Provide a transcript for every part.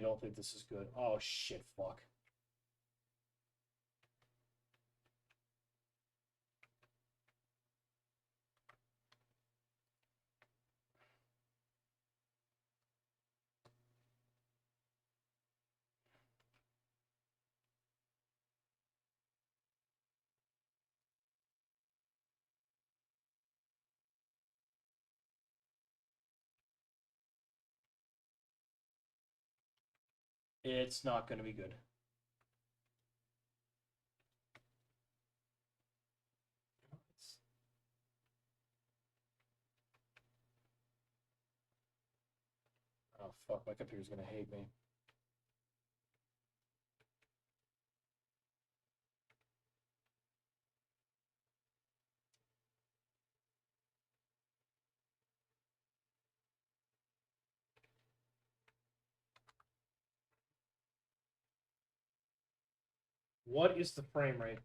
don't think this is good. Oh, shit, fuck. It's not going to be good. Oh, fuck, my computer's going to hate me. What is the frame rate?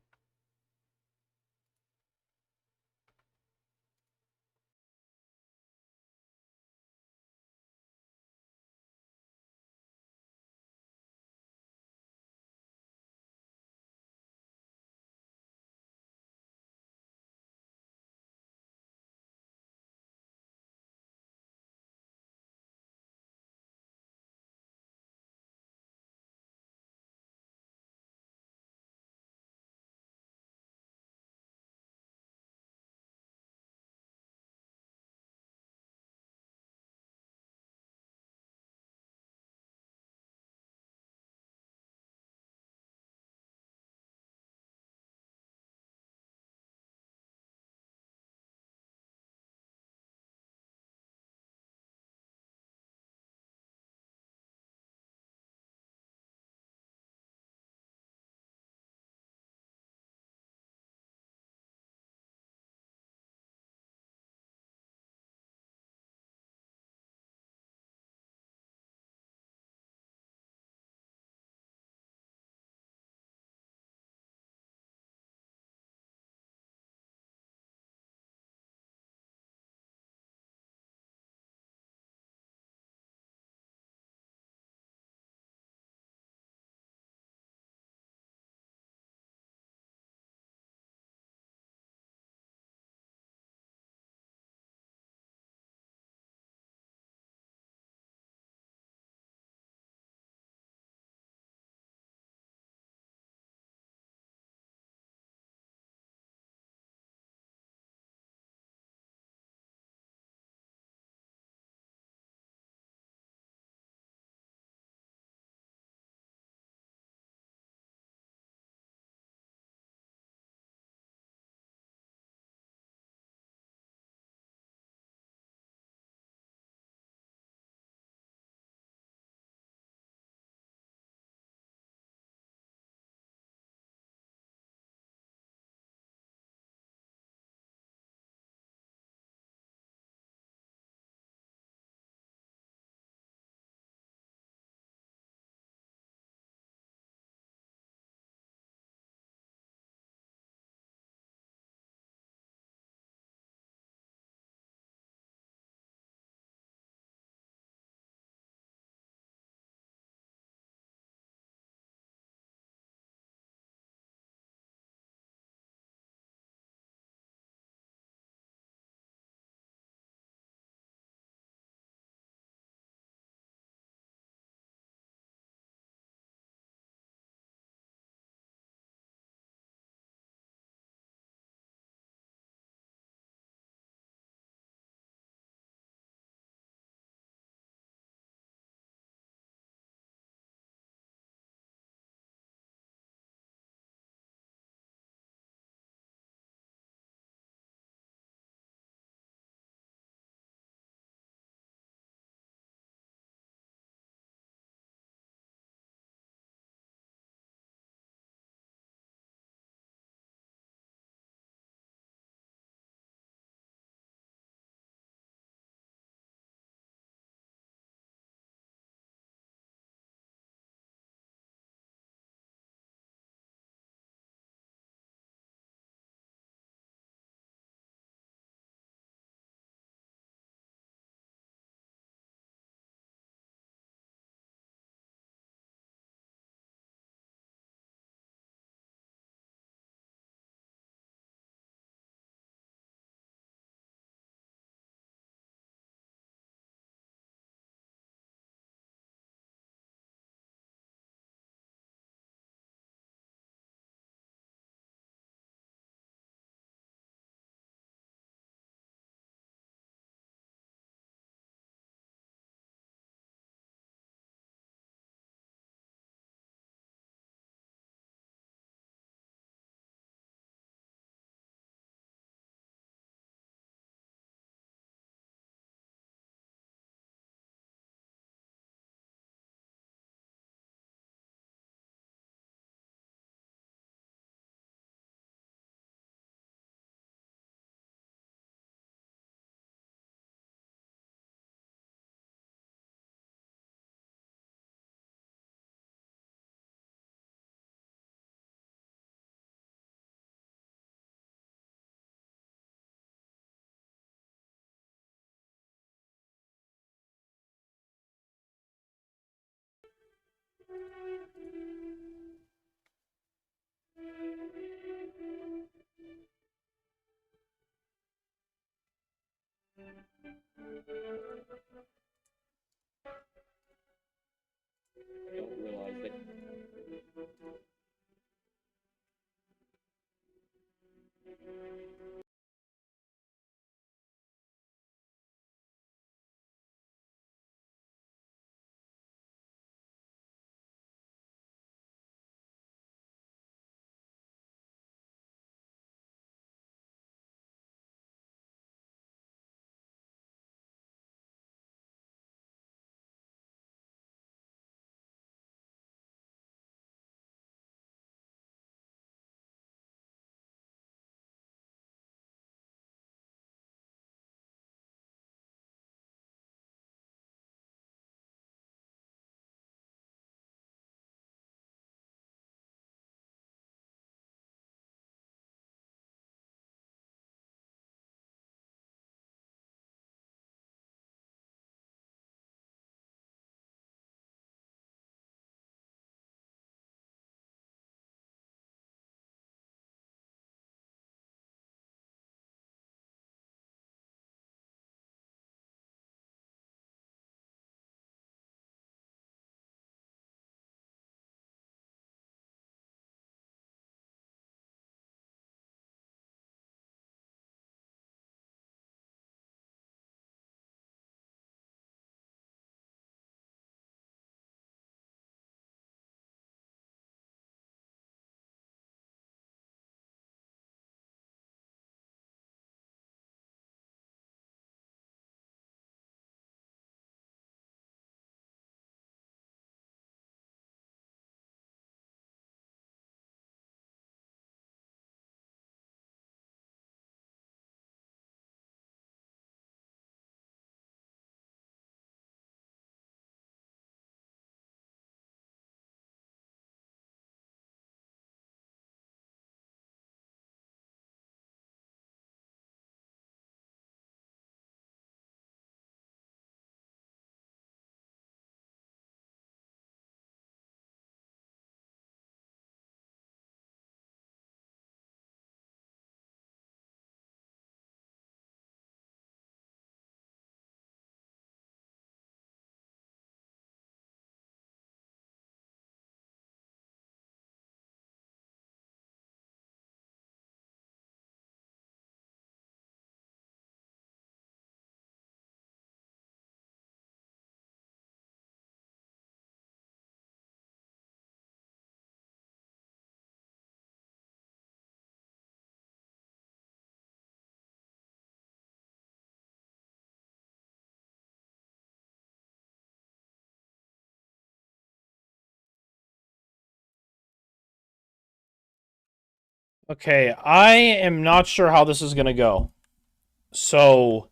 I don't realize that. Okay, I am not sure how this is gonna go. So,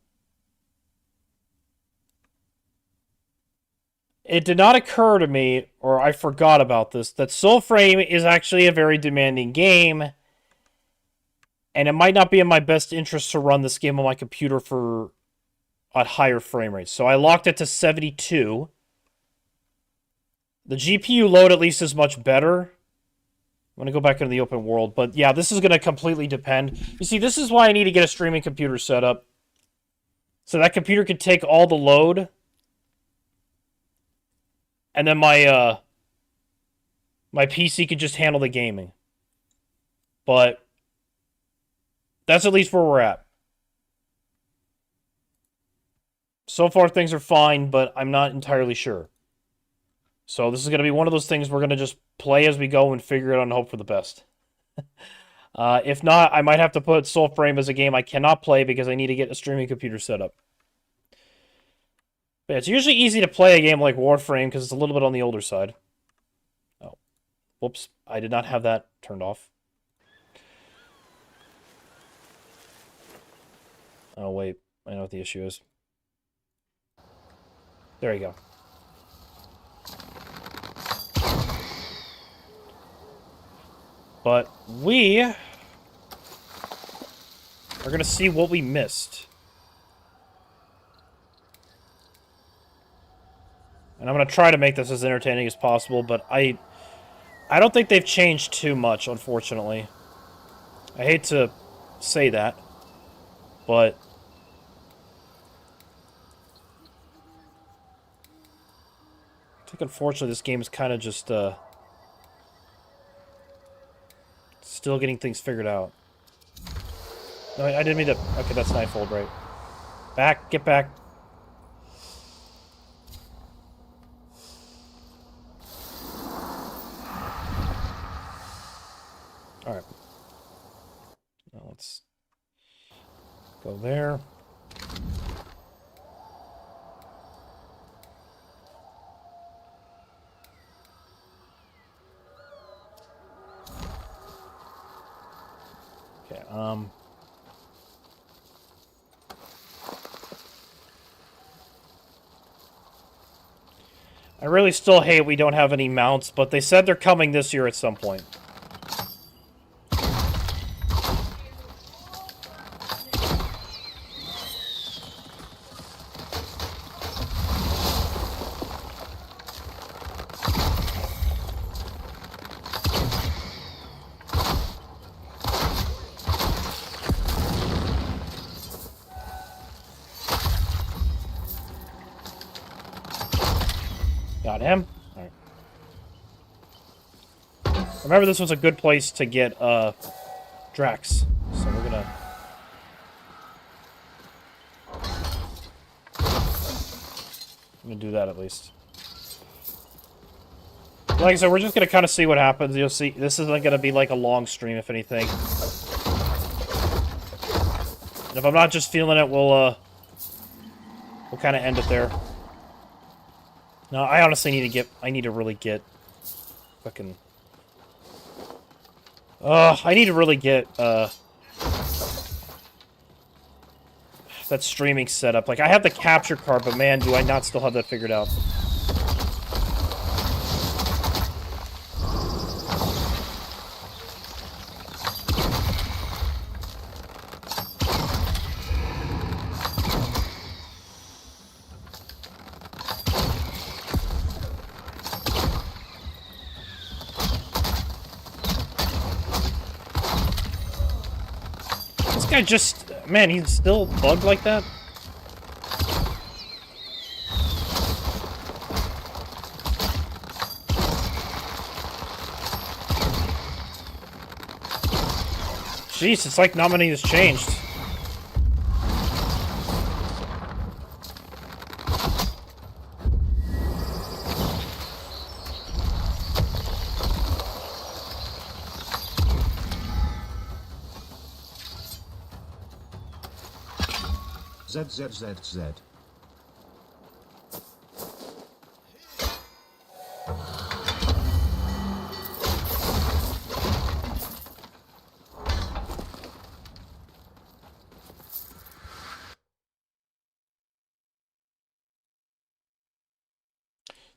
it did not occur to me, or I forgot about this, that Soulframe is actually a very demanding game, and it might not be in my best interest to run this game on my computer for at higher frame rates. So I locked it to 72. The GPU load at least is much better. I'm going to go back into the open world. But yeah, this is going to completely depend. You see, this is why I need to get a streaming computer set up. So that computer can take all the load. And then my PC could just handle the gaming. But that's at least where we're at. So far, things are fine, but I'm not entirely sure. So this is going to be one of those things we're going to just play as we go and figure it out and hope for the best. If not, I might have to put Soulframe as a game I cannot play because I need to get a streaming computer set up. But it's usually easy to play a game like Warframe because it's a little bit on the older side. Oh, whoops. I did not have that turned off. Oh, wait. I know what the issue is. There you go. But we are going to see what we missed. And I'm going to try to make this as entertaining as possible, but I don't think they've changed too much, unfortunately. I hate to say that, but I think unfortunately this game is kind of just still getting things figured out. No, I didn't mean to... Okay, that's Nightfold, right. Back, get back. Alright. Now let's go there. Okay, I really still hate we don't have any mounts, but they said they're coming this year at some point. Got him. Alright. Remember, this was a good place to get, Drax. So we're gonna... I'm gonna do that, at least. Like I said, we're just gonna kind of see what happens. You'll see, this isn't gonna be like a long stream, if anything. And if I'm not just feeling it, we'll kind of end it there. No, I honestly need to get... I need to really get... Fucking... I need to really get, that streaming setup. Like, I have the capture card, but man, do I not still have that figured out. This guy just... Man, he's still bugged like that? Jeez, it's like not many has changed. ZZZZ.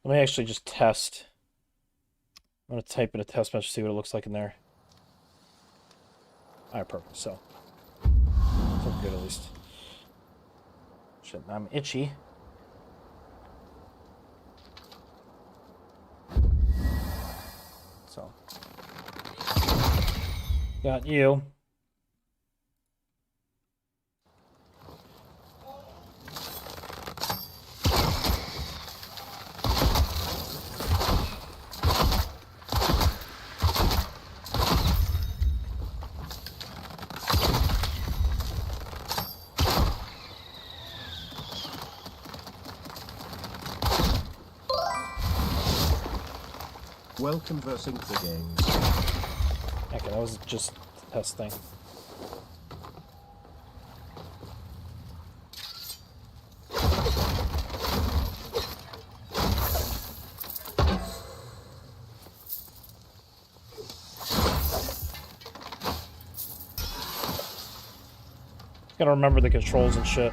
Let me actually just test. I'm going to type in a test message to see what it looks like in there. Alright, perfect. So, it's looking good at least. Shit, I'm itchy. So, got you. Well, conversing the games. Okay, that was just a test thing. Gotta remember the controls and shit.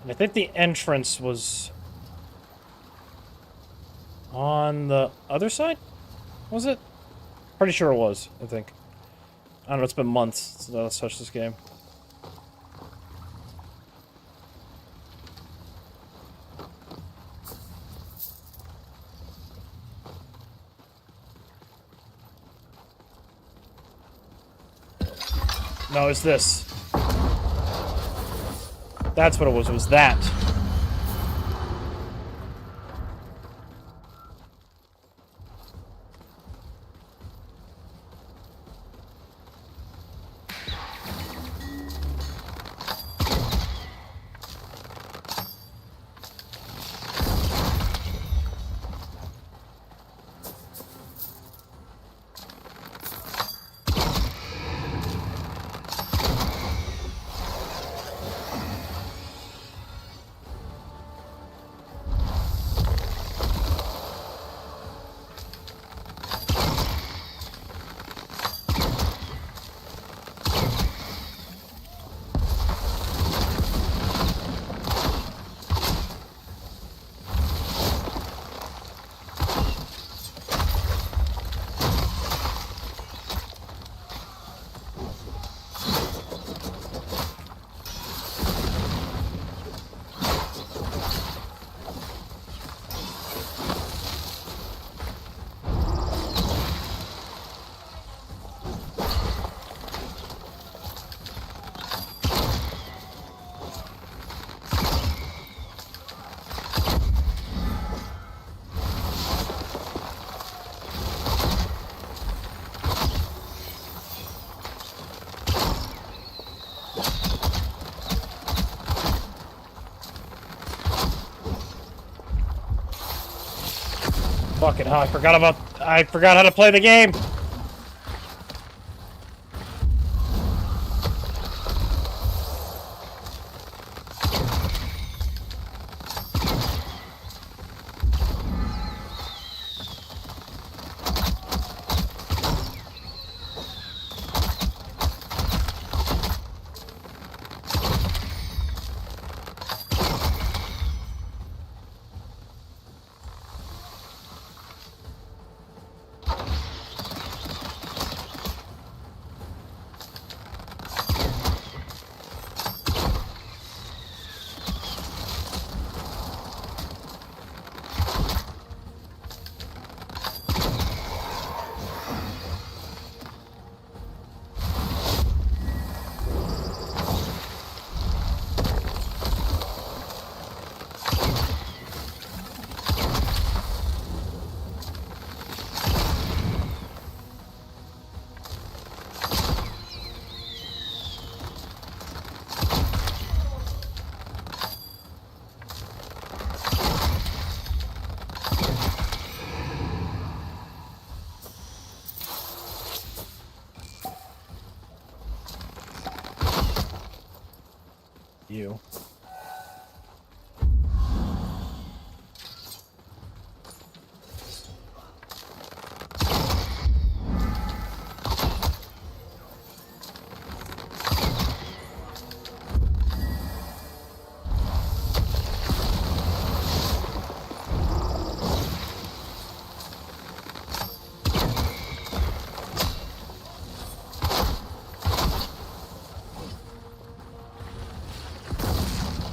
And I think the entrance was on the other side? Was it? Pretty sure it was, I think. I don't know, it's been months since I touched this game. No, it's this. That's what it was. It was that. Fucking hell, I forgot how to play the game! You.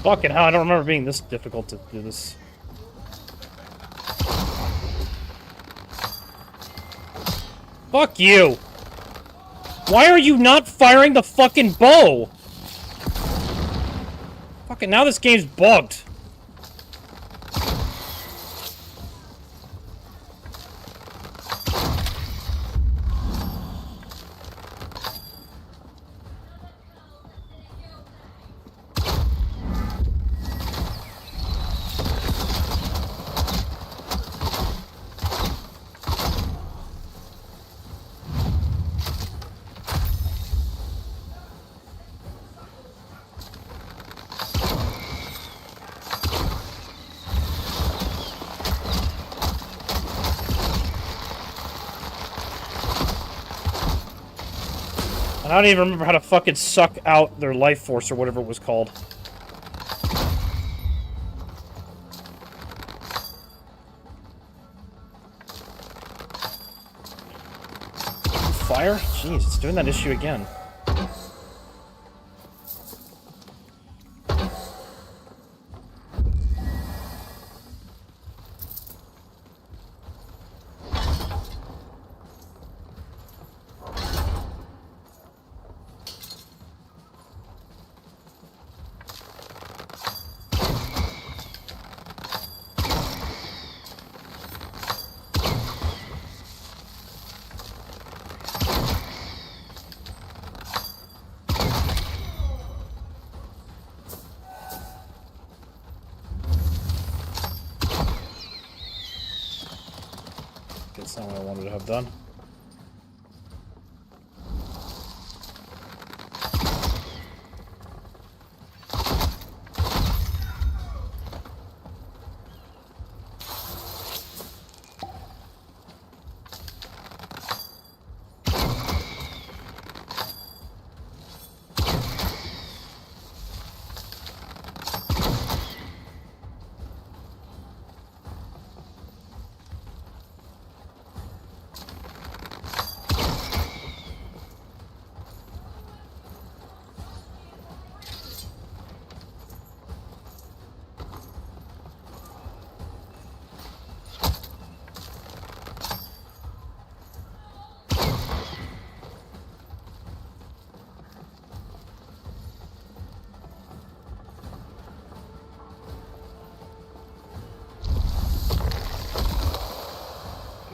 Fucking hell, I don't remember being this difficult to do this. Fuck you! Why are you not firing the fucking bow? Fucking now this game's bugged. I don't even remember how to fucking suck out their life force or whatever it was called. Fire? Jeez, it's doing that issue again. That's not what I wanted to have done.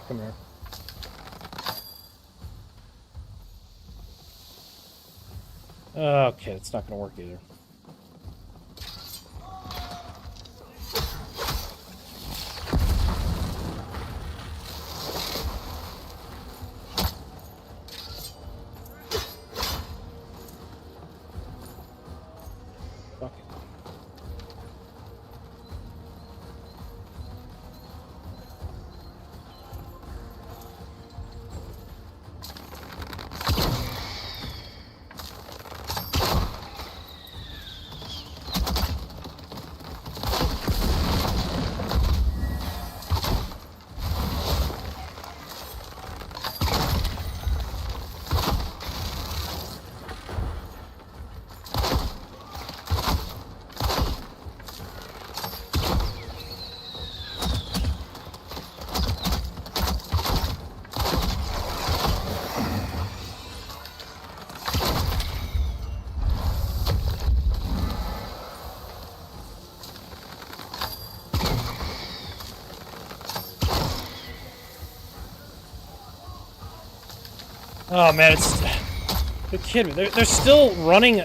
Come here. Okay, it's not gonna work either. Fuck it. Oh man, it's... You're kidding me. They're still running...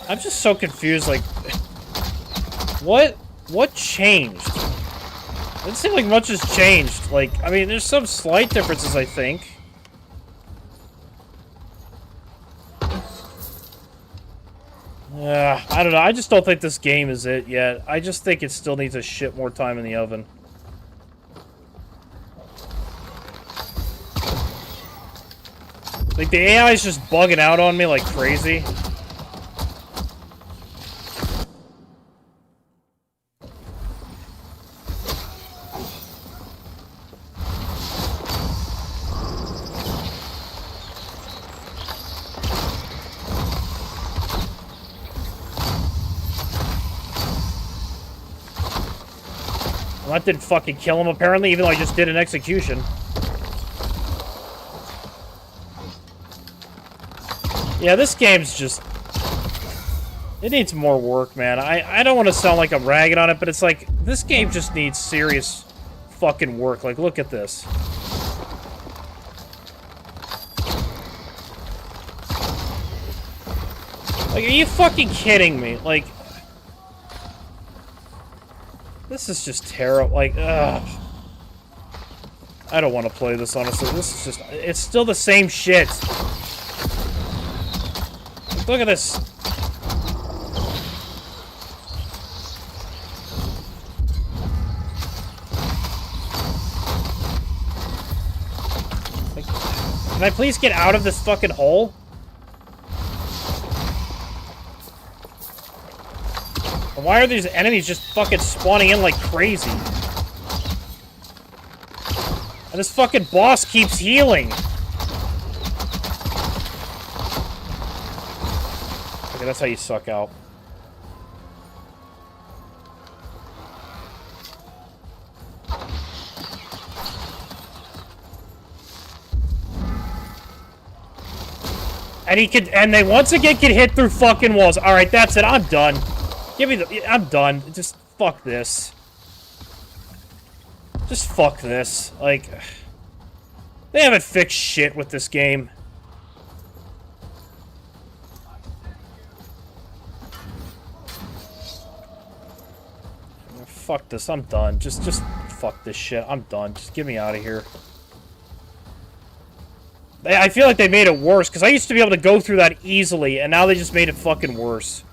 I'm just so confused, like... What changed? It doesn't seem like much has changed. Like, I mean, there's some slight differences, I think. I don't know. I just don't think this game is it yet. I just think it still needs a shit more time in the oven. Like, the AI is just bugging out on me like crazy. Well, that didn't fucking kill him, apparently, even though I just did an execution. Yeah, this game's just... It needs more work, man. I don't want to sound like I'm ragging on it, but it's like, this game just needs serious fucking work. Like, look at this. Like, are you fucking kidding me? Like... This is just terrible. Like, ugh. I don't want to play this, honestly. This is just... It's still the same shit. Look at this. Like, can I please get out of this fucking hole? And why are these enemies just fucking spawning in like crazy? And this fucking boss keeps healing. Okay, that's how you suck out. And he could, and they once again can hit through fucking walls. All right, that's it. I'm done. Give me the. I'm done. Just fuck this. Just fuck this. Like, they haven't fixed shit with this game. fuck this. I'm done. Just fuck this shit. I'm done. Just get me out of here. I feel like they made it worse, because I used to be able to go through that easily, and now they just made it fucking worse.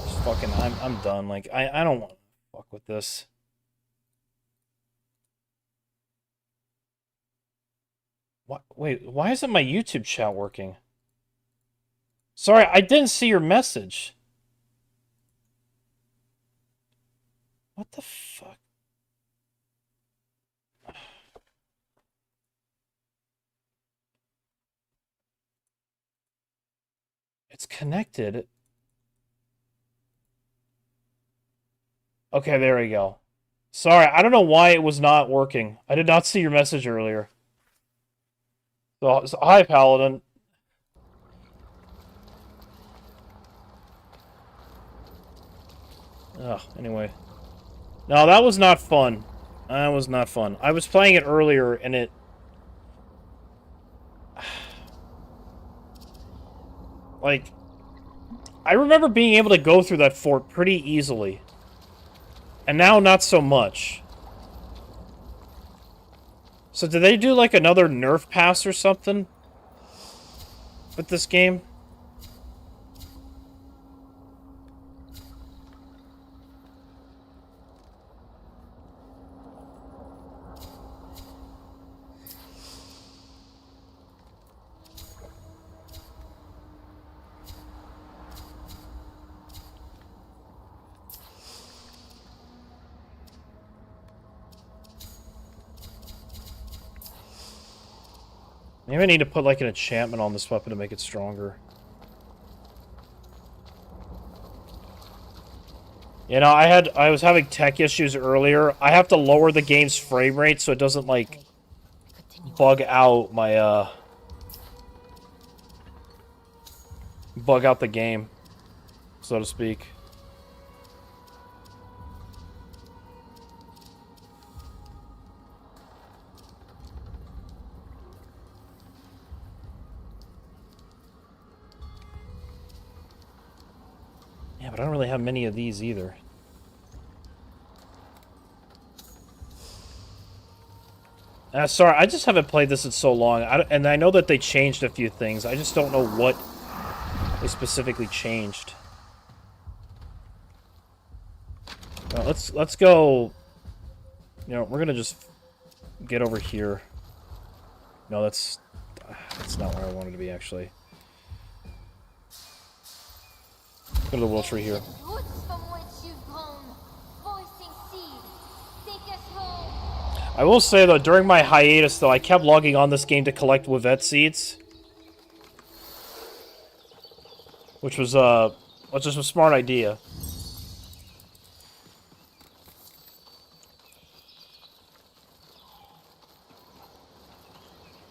Just fucking, I'm done. Like, I don't want to fuck with this. What? Wait, why isn't my YouTube chat working? Sorry, I didn't see your message. What the fuck? It's connected. Okay, there we go. Sorry, I don't know why it was not working. I did not see your message earlier. So hi, Paladin. Ugh, anyway. No, that was not fun. That was not fun. I was playing it earlier, and it... Like... I remember being able to go through that fort pretty easily. And now, not so much. So did they do, like, another nerf pass or something? With this game? Maybe I need to put, like, an enchantment on this weapon to make it stronger. You know, I was having tech issues earlier. I have to lower the game's frame rate so it doesn't, like, bug out my, bug out the game, so to speak. Yeah, but I don't really have many of these either. Sorry, I just haven't played this in so long, and I know that they changed a few things. I just don't know what they specifically changed. Well, let's go. You know, we're gonna just get over here. No, that's not where I wanted to be actually. Go to the world tree here. I will say though, during my hiatus though, I kept logging on this game to collect Wivet seeds, which was just a smart idea.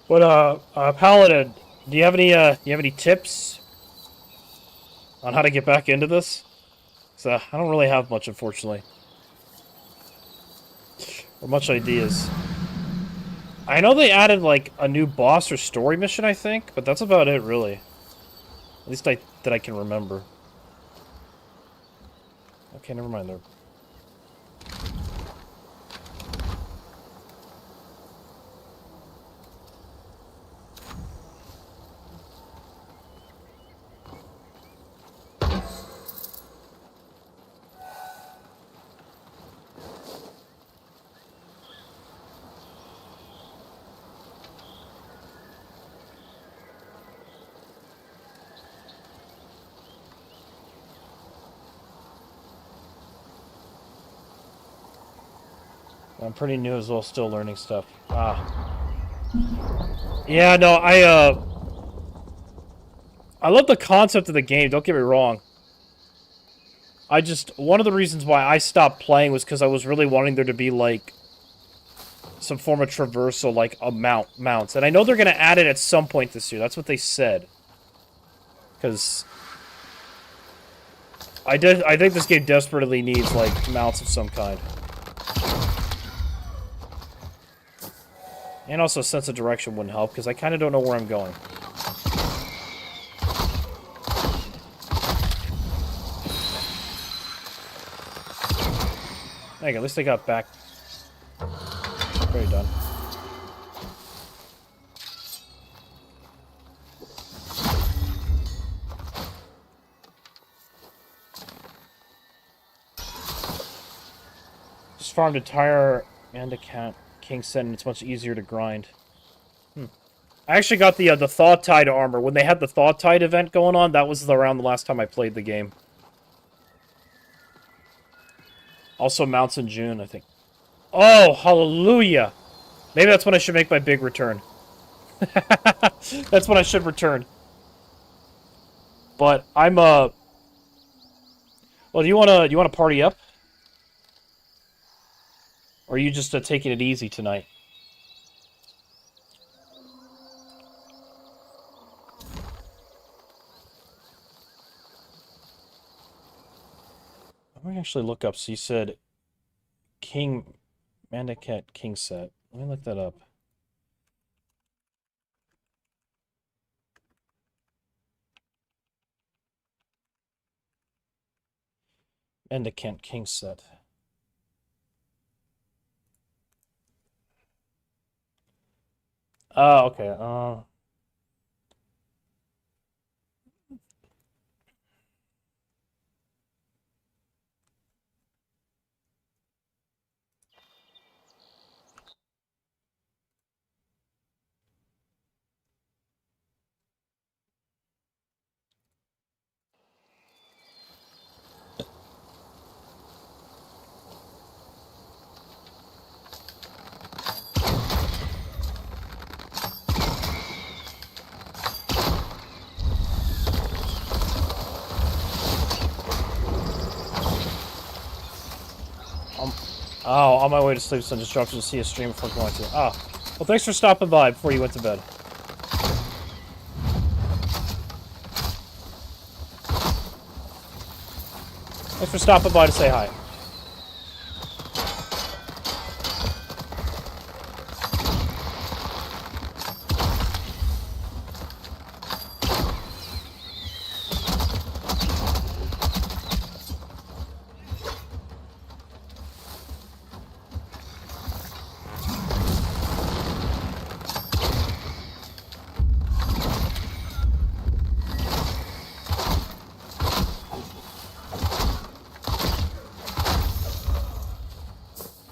But Paladin, do you have any tips on how to get back into this? So I don't really have much, unfortunately. Or much ideas. I know they added, like, a new boss or story mission, I think, but that's about it, really. At least that I can remember. Okay, never mind there. I'm pretty new as well, still learning stuff. Yeah, no, I love the concept of the game, don't get me wrong. One of the reasons why I stopped playing was because I was really wanting there to be, like, some form of traversal, like, mounts. And I know they're going to add it at some point this year, that's what they said. Because I think this game desperately needs, like, mounts of some kind. And also a sense of direction wouldn't help, because I kind of don't know where I'm going. Hey, at least they got back. Very done. Just farmed entire Mandacat King set, and it's much easier to grind. I actually got the Thaw-Tide armor. When they had the Thaw-Tide event going on, that was around the last time I played the game. Also mounts in June, I think. Oh, hallelujah! Maybe that's when I should make my big return. That's when I should return. But I'm well, do you wanna party up? Or are you just taking it easy tonight? Let me actually look up. So you said King Mandacat King set. Let me look that up. Mandacat King set. Oh, okay. Oh, on my way to sleep, some disruption to see a stream before going to. Ah, well, thanks for stopping by before you went to bed. Thanks for stopping by to say hi.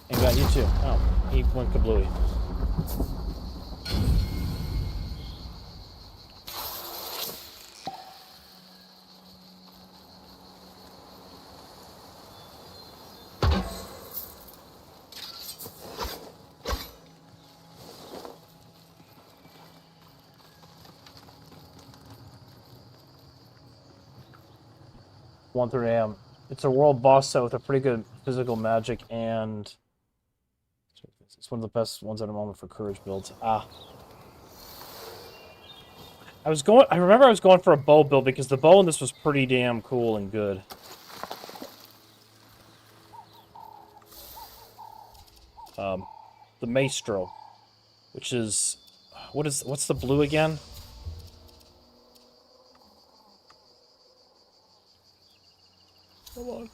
And got you too. Oh, he went kablooey. One thirty a.m. It's a world boss set with a pretty good physical magic, and it's one of the best ones at the moment for courage builds. Ah. I remember I was going for a bow build because the bow in this was pretty damn cool and good. The Maestro, which is, what's the blue again? Come on.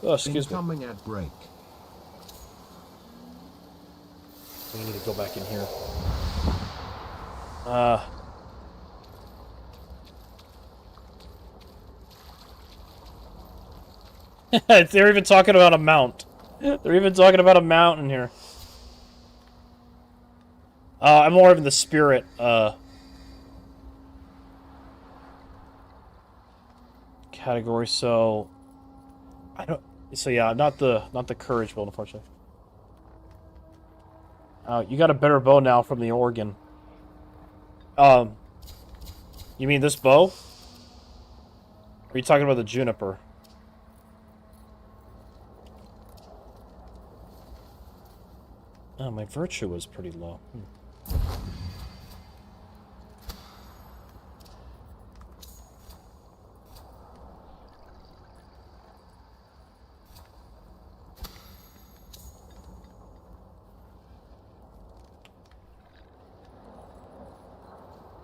Oh, excuse me. Incoming ad break. We need to go back in here. They're even talking about a mount. They're even talking about a mount in here. I'm more of in the spirit, category, so yeah, not the courage build, unfortunately. You got a better bow now from the organ. You mean this bow? Or are you talking about the juniper? Oh, my virtue was pretty low.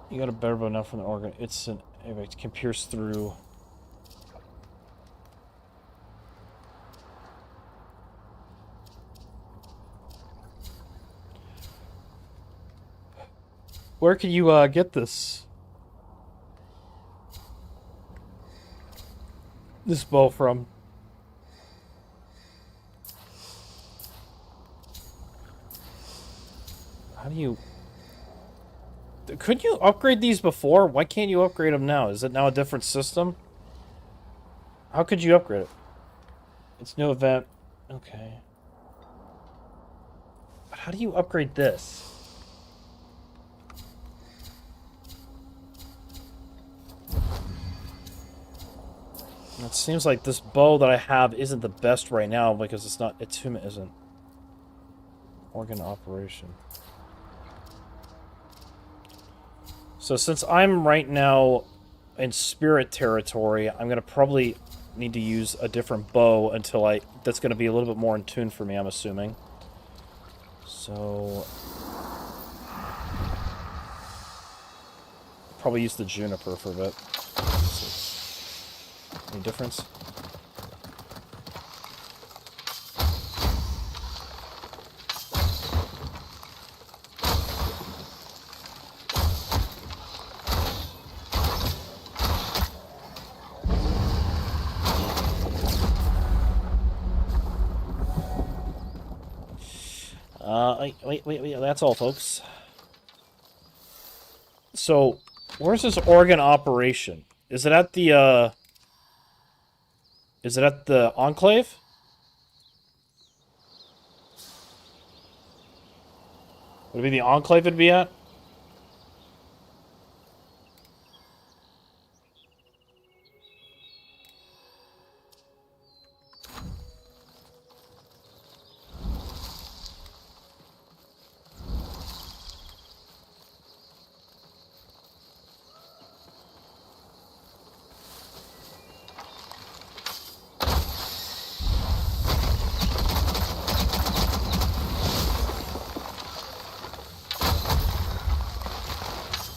You got a better bow now from the organ. It can pierce through. Where can you get this bow from? How do you... Couldn't you upgrade these before? Why can't you upgrade them now? Is it now a different system? How could you upgrade it? It's new event. Okay. But how do you upgrade this? It seems like this bow that I have isn't the best right now because it's not... Attunement isn't. Organ operation. So since I'm right now in spirit territory, I'm going to probably need to use a different bow until I... That's going to be a little bit more in tune for me, I'm assuming. So... Probably use the juniper for a bit. Any difference? Wait, that's all, folks. So, where's this organ operation? Is it at the, Is it at the Enclave? Would it be the Enclave it'd be at?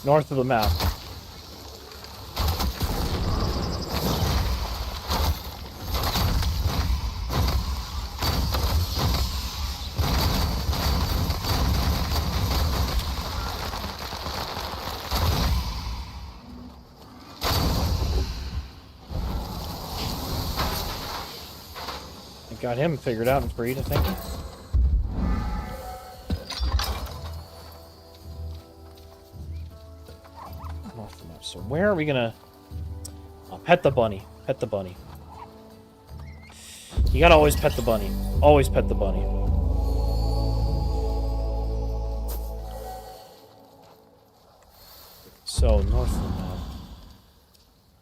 North of the map. I got him figured out and freed, I think. So where are we gonna... Oh, pet the bunny. Pet the bunny. You gotta always pet the bunny. Always pet the bunny. So, north of the map.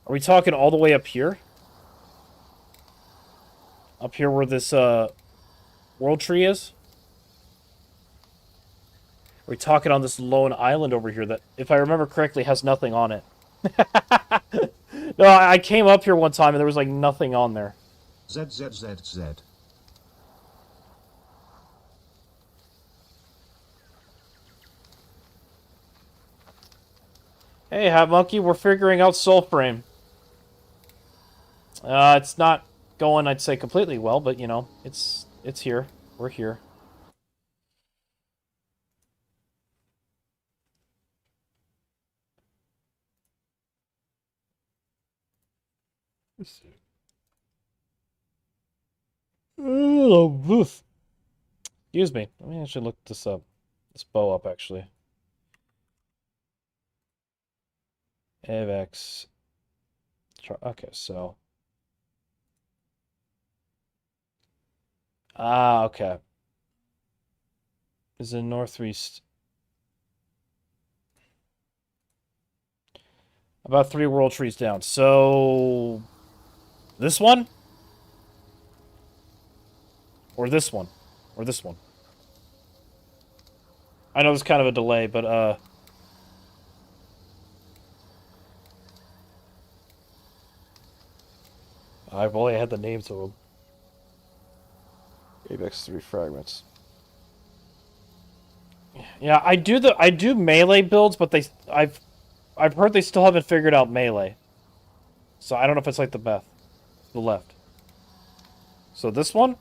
Are we talking all the way up here? Up here where this, world tree is? Are we talking on this lone island over here that, if I remember correctly, has nothing on it? No, I came up here one time and there was like nothing on there. ZZZZ. Hey, Hat Monkey, we're figuring out Soulframe. It's not going, I'd say, completely well, but you know, it's here. We're here. Oh, excuse me. Let me actually look this up. This bow up, actually. AVX. Okay, so. Ah, okay. Is in northeast. About 3 world trees down. So. This one? Or this one? Or this one? I know there's kind of a delay, but, I've only had the names of them. Apex 3 fragments. Yeah, I do melee builds, but I've heard they still haven't figured out melee. So I don't know if it's like the left. So this one?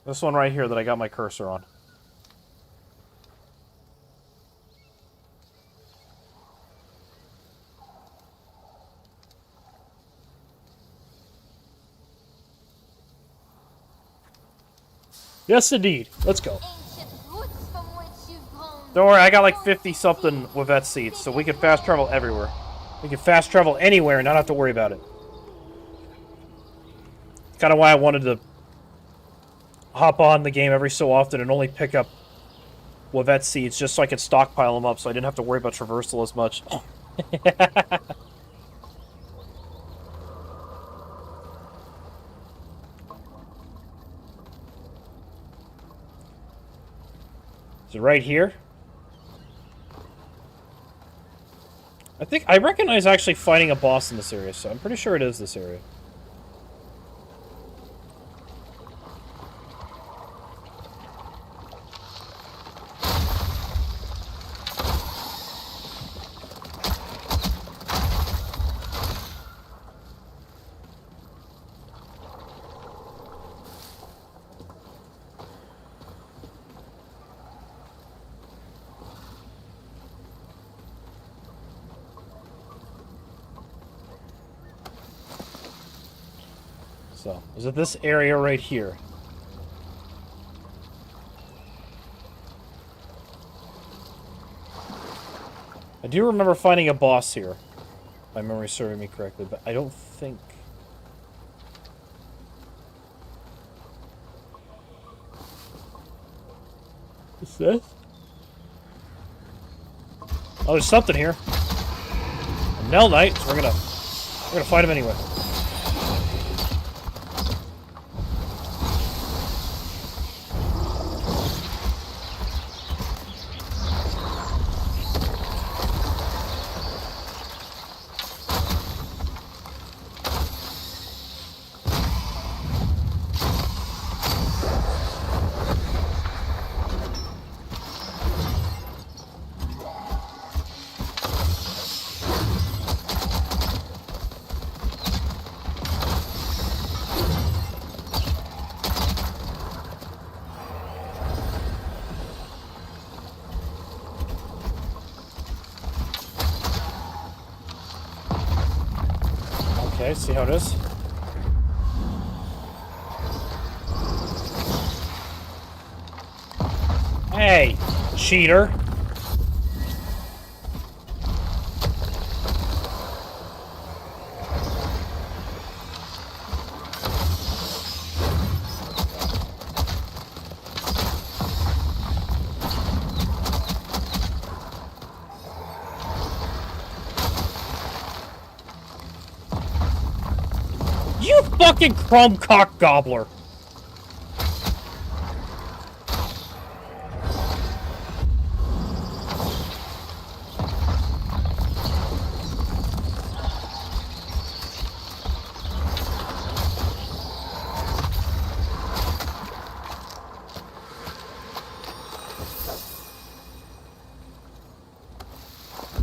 This one right here that I got my cursor on. Yes, indeed. Let's go. Don't worry, I got like 50-something Wavette seats, so we can fast travel everywhere. We can fast travel anywhere and not have to worry about it. Kind of why I wanted to hop on the game every so often and only pick up Wavette seeds just so I could stockpile them up so I didn't have to worry about traversal as much. Is it right here? I recognize actually fighting a boss in this area, so I'm pretty sure it is this area. So, is it this area right here? I do remember finding a boss here, if my memory serving me correctly, but I don't think... What's this? Oh, there's something here. A Nell Knight, so we're gonna fight him anyway. Okay, see how it is. Hey, cheater. You fucking crumb cock gobbler.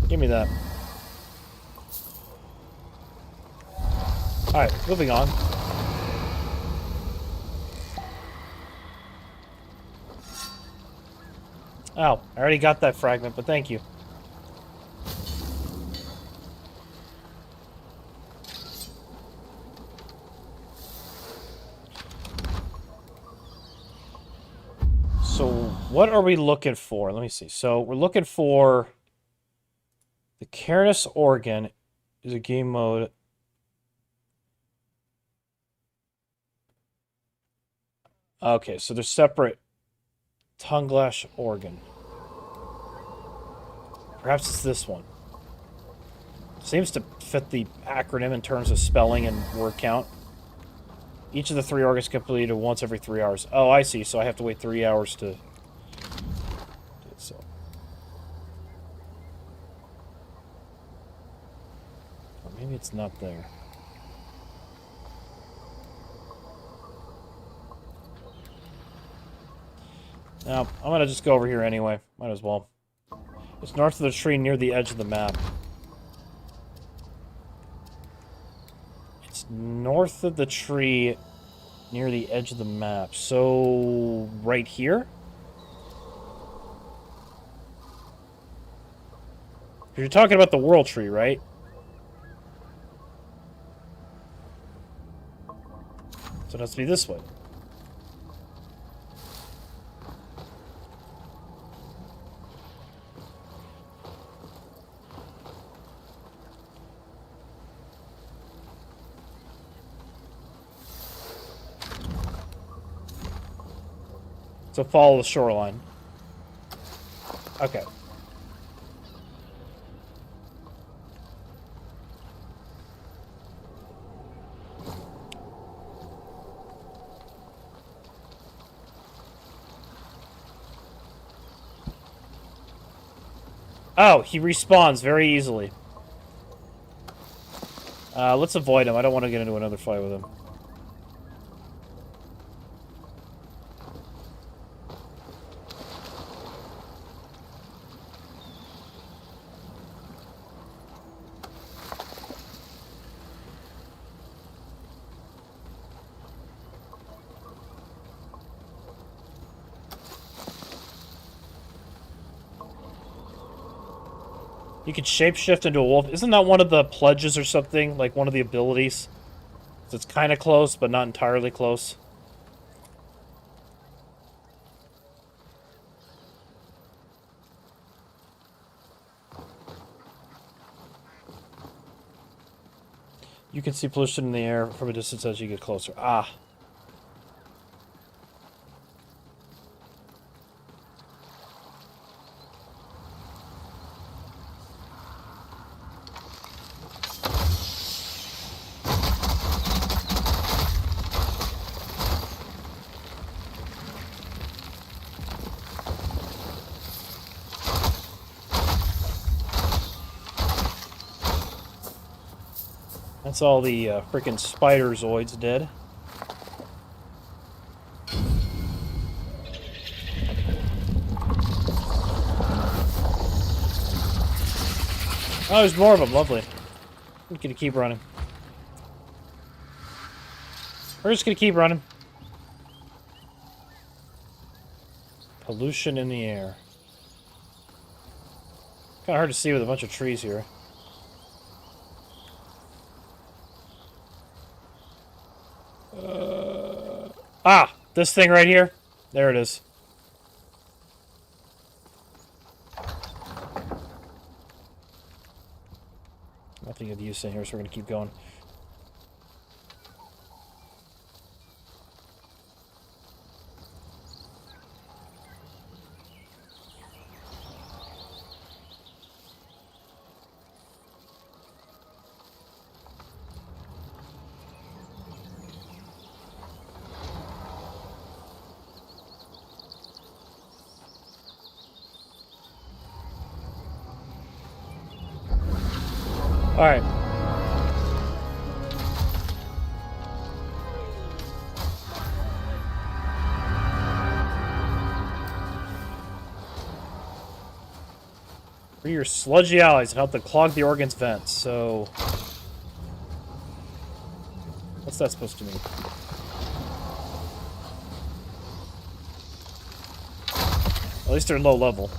Give me that. Alright, moving on. Oh, I already got that fragment, but thank you. So, what are we looking for? Let me see. So, we're looking for the Cairnus organ is a game mode. Okay, so they're separate. Tongue-lash organ. Perhaps it's this one. Seems to fit the acronym in terms of spelling and word count. Each of the 3 organs completed once every 3 hours. Oh, I see. So I have to wait 3 hours to do it. So. Or maybe it's not there. Now, I'm going to just go over here anyway. Might as well. It's north of the tree near the edge of the map. It's north of the tree Near the edge of the map. So, right here? You're talking about the world tree, right? So it has to be this way. So follow the shoreline. Okay. Oh, he respawns very easily. Let's avoid him. I don't want to get into another fight with him. You can shapeshift into a wolf. Isn't that one of the pledges or something? Like one of the abilities? So it's kind of close, but not entirely close. You can see pollution in the air from a distance as you get closer. Ah. That's all the freaking spider zoids dead. Oh, there's more of them. Lovely. We're gonna keep running. We're just gonna keep running. Pollution in the air. Kind of hard to see with a bunch of trees here. Ah! This thing right here? There it is. Nothing of use in here, so we're going to keep going. Alright. Free your sludgy allies and help them clog the organ's vents, so... What's that supposed to mean? At least they're low level.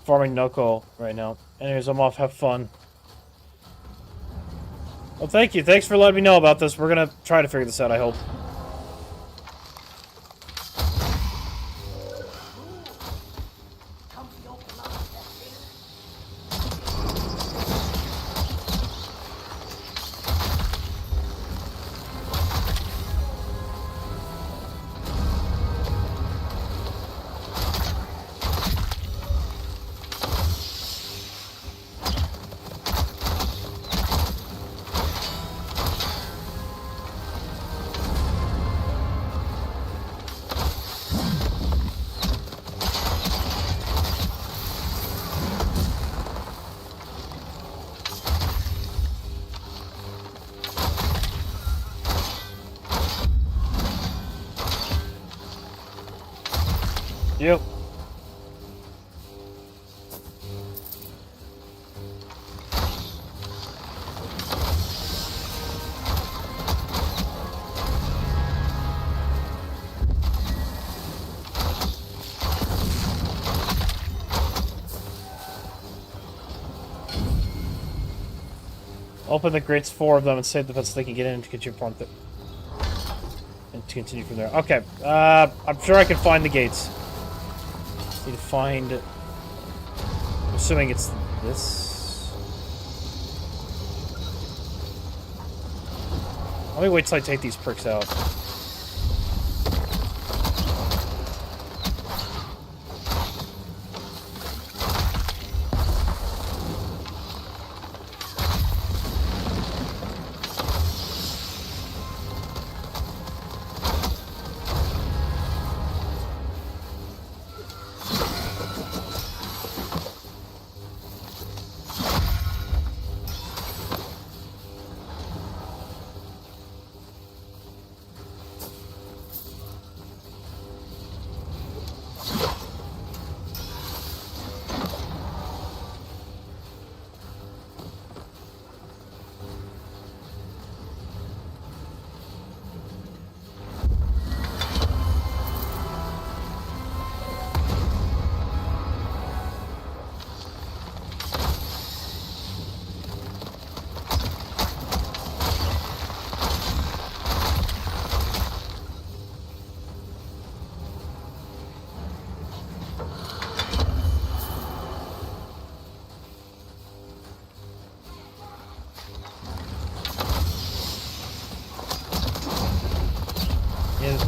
Farming Noko right now. Anyways, I'm off. Have fun. Well, thank you. Thanks for letting me know about this. We're gonna try to figure this out, I hope. Yep. Open the grates, 4 of them, and save the pets so they can get in to get your point. And to continue from there. Okay, I'm sure I can find the gates. Need to find... I'm assuming it's this. Let me wait till I take these pricks out.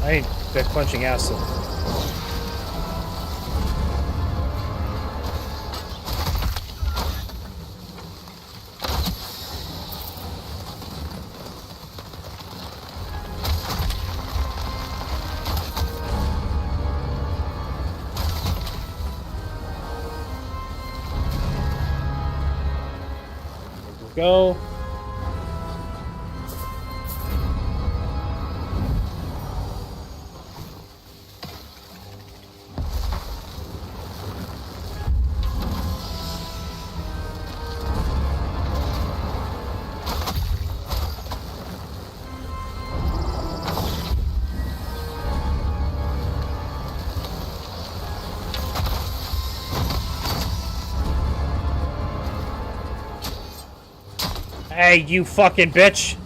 I ain't that quenching acid. There we go. Hey, you fucking bitch!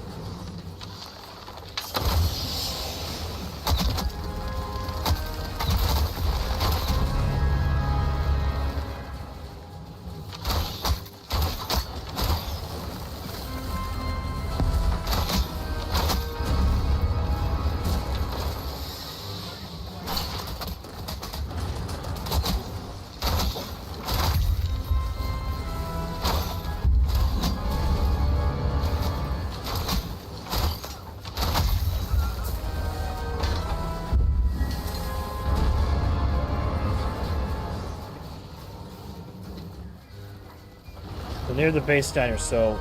Near the base diner, so...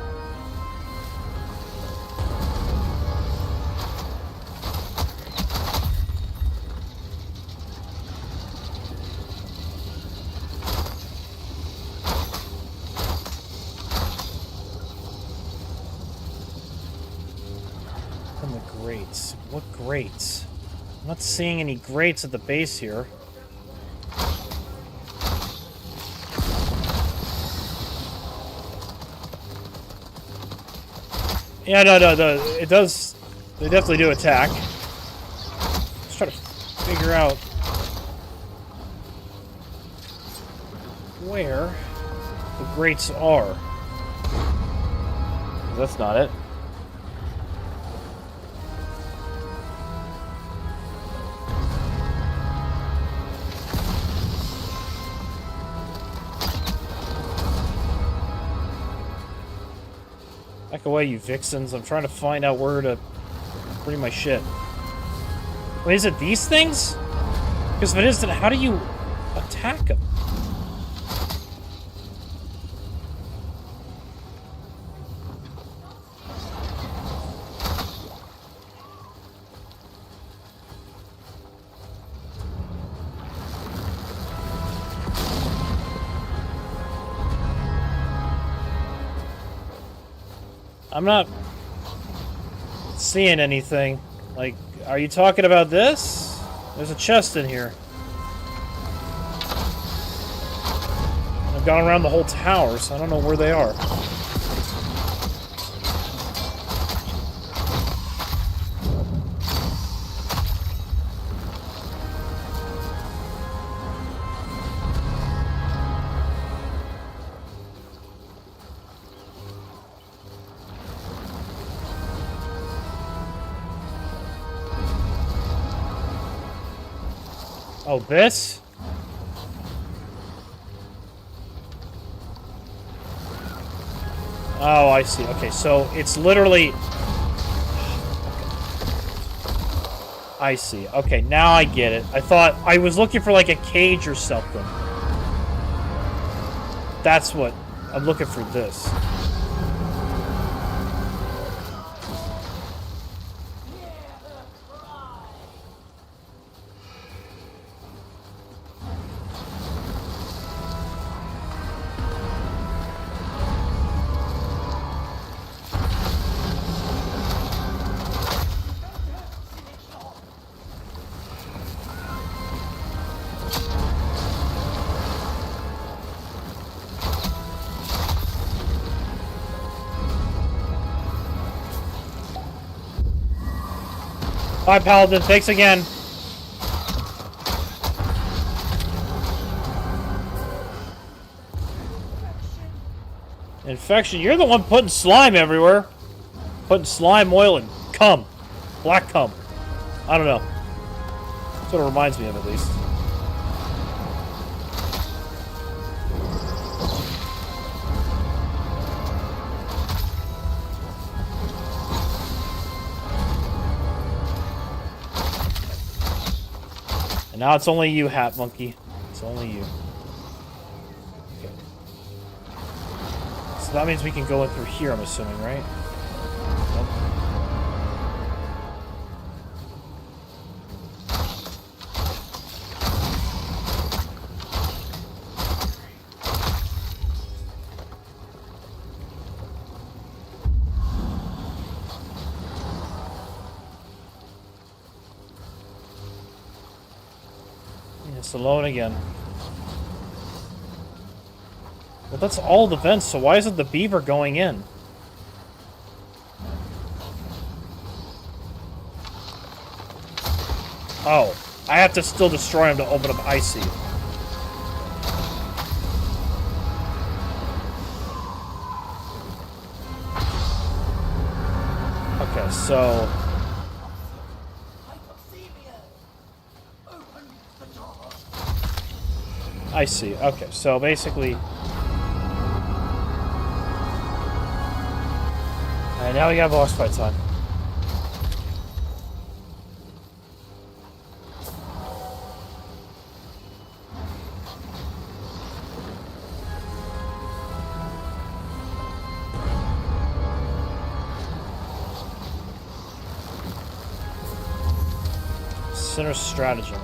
And the grates. What grates? I'm not seeing any grates at the base here. Yeah, no, it does... They definitely do attack. Let's try to figure out... where the grates are. That's not it. Back away, you vixens. I'm trying to find out where to bring my shit. Wait, is it these things? Because if it is, then how do you attack them? I'm not seeing anything. Like, are you talking about this? There's a chest in here. I've gone around the whole tower, so I don't know where they are. Oh, this? Oh, I see. Okay, so it's literally... I see. Okay, now I get it. I thought I was looking for like a cage or something. That's what... I'm looking for this. Bye, Paladin. Thanks again. Infection. You're the one putting slime everywhere. Putting slime, oil, and cum. Black cum. I don't know. That's what it reminds me of, at least. And now it's only you, Hat Monkey. It's only you. Okay. So that means we can go in through here, I'm assuming, right? Nope. It's alone again. Well, that's all the vents, so why isn't the beaver going in? Oh, I have to still destroy him to open up Icy. Okay, so... I see. Okay, so basically... Alright, now we got boss fight time. Center stratagem.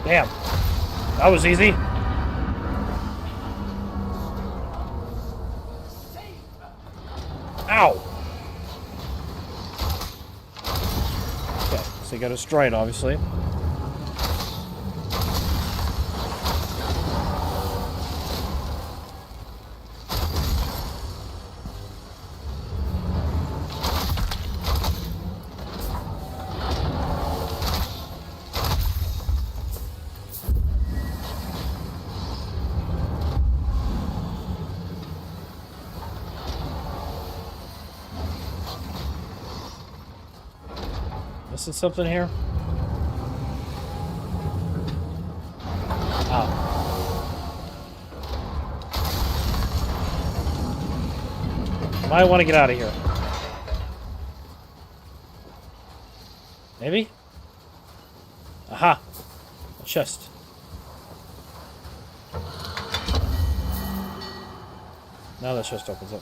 Damn. That was easy. Ow. Okay, so you got to destroy it, obviously. Missing something here? Oh. Might want to get out of here. Maybe? Aha! A chest. Now the chest opens up.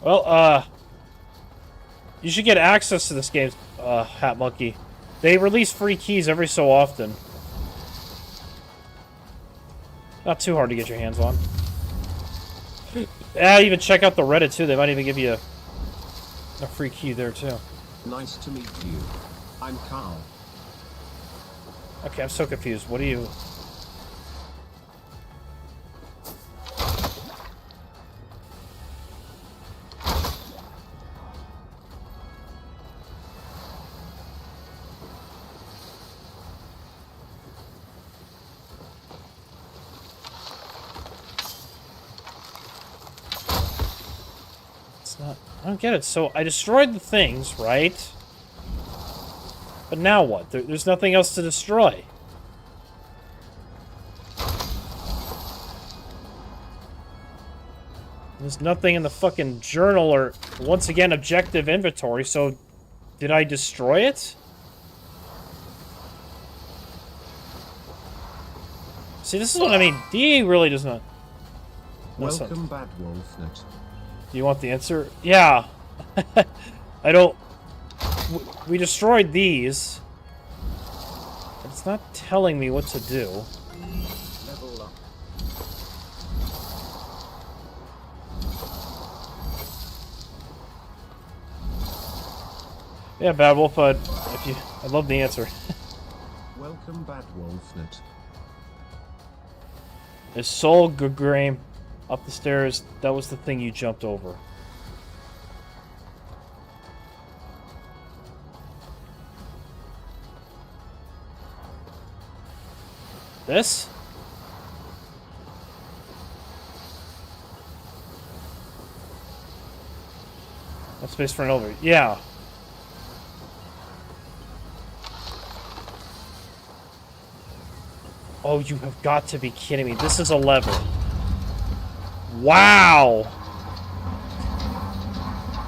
Well, you should get access to this game, Hat Monkey. They release free keys every so often. Not too hard to get your hands on. Yeah, even check out the Reddit, too. They might even give you a free key there, too. Nice to meet you. I'm Carl. Okay, I'm so confused. What are you... not... I don't get it. So, I destroyed the things, right? But now what? There's nothing else to destroy. There's nothing in the fucking journal or, once again, objective inventory, so... Did I destroy it? See, this is what I mean. DA really does not... Welcome, Bad Wolfnet. Do you want the answer? Yeah. I don't... We destroyed these. But it's not telling me what to do. Level up. Yeah, Bad Wolf, I'd love the answer. Welcome, Bad Wolfnet. Is Soulframe up the stairs? That was the thing you jumped over. This? No space for an elevator. Yeah. Oh, you have got to be kidding me. This is a lever. Wow!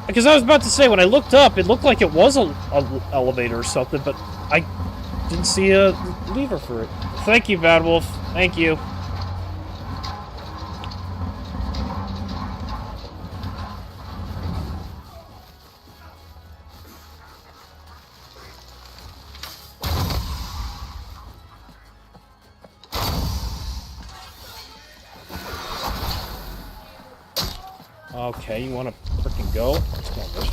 Because I was about to say, when I looked up, it looked like it was a elevator or something, but I didn't see a lever for it. Thank you, Bad Wolf. Thank you. Okay, you want to frickin' go? Let's go, bitch.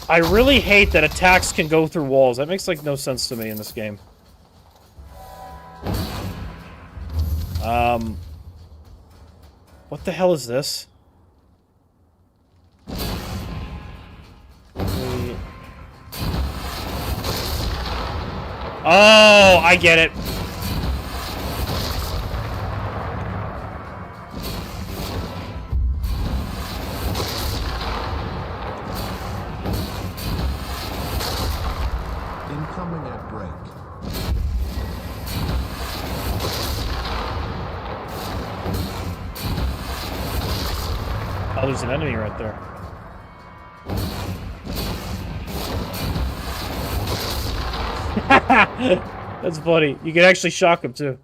I really hate that attacks can go through walls. That makes, like, no sense to me in this game. What the hell is this? Oh, I get it. Incoming at break. Oh, there's an enemy right there. That's funny. You can actually shock him, too.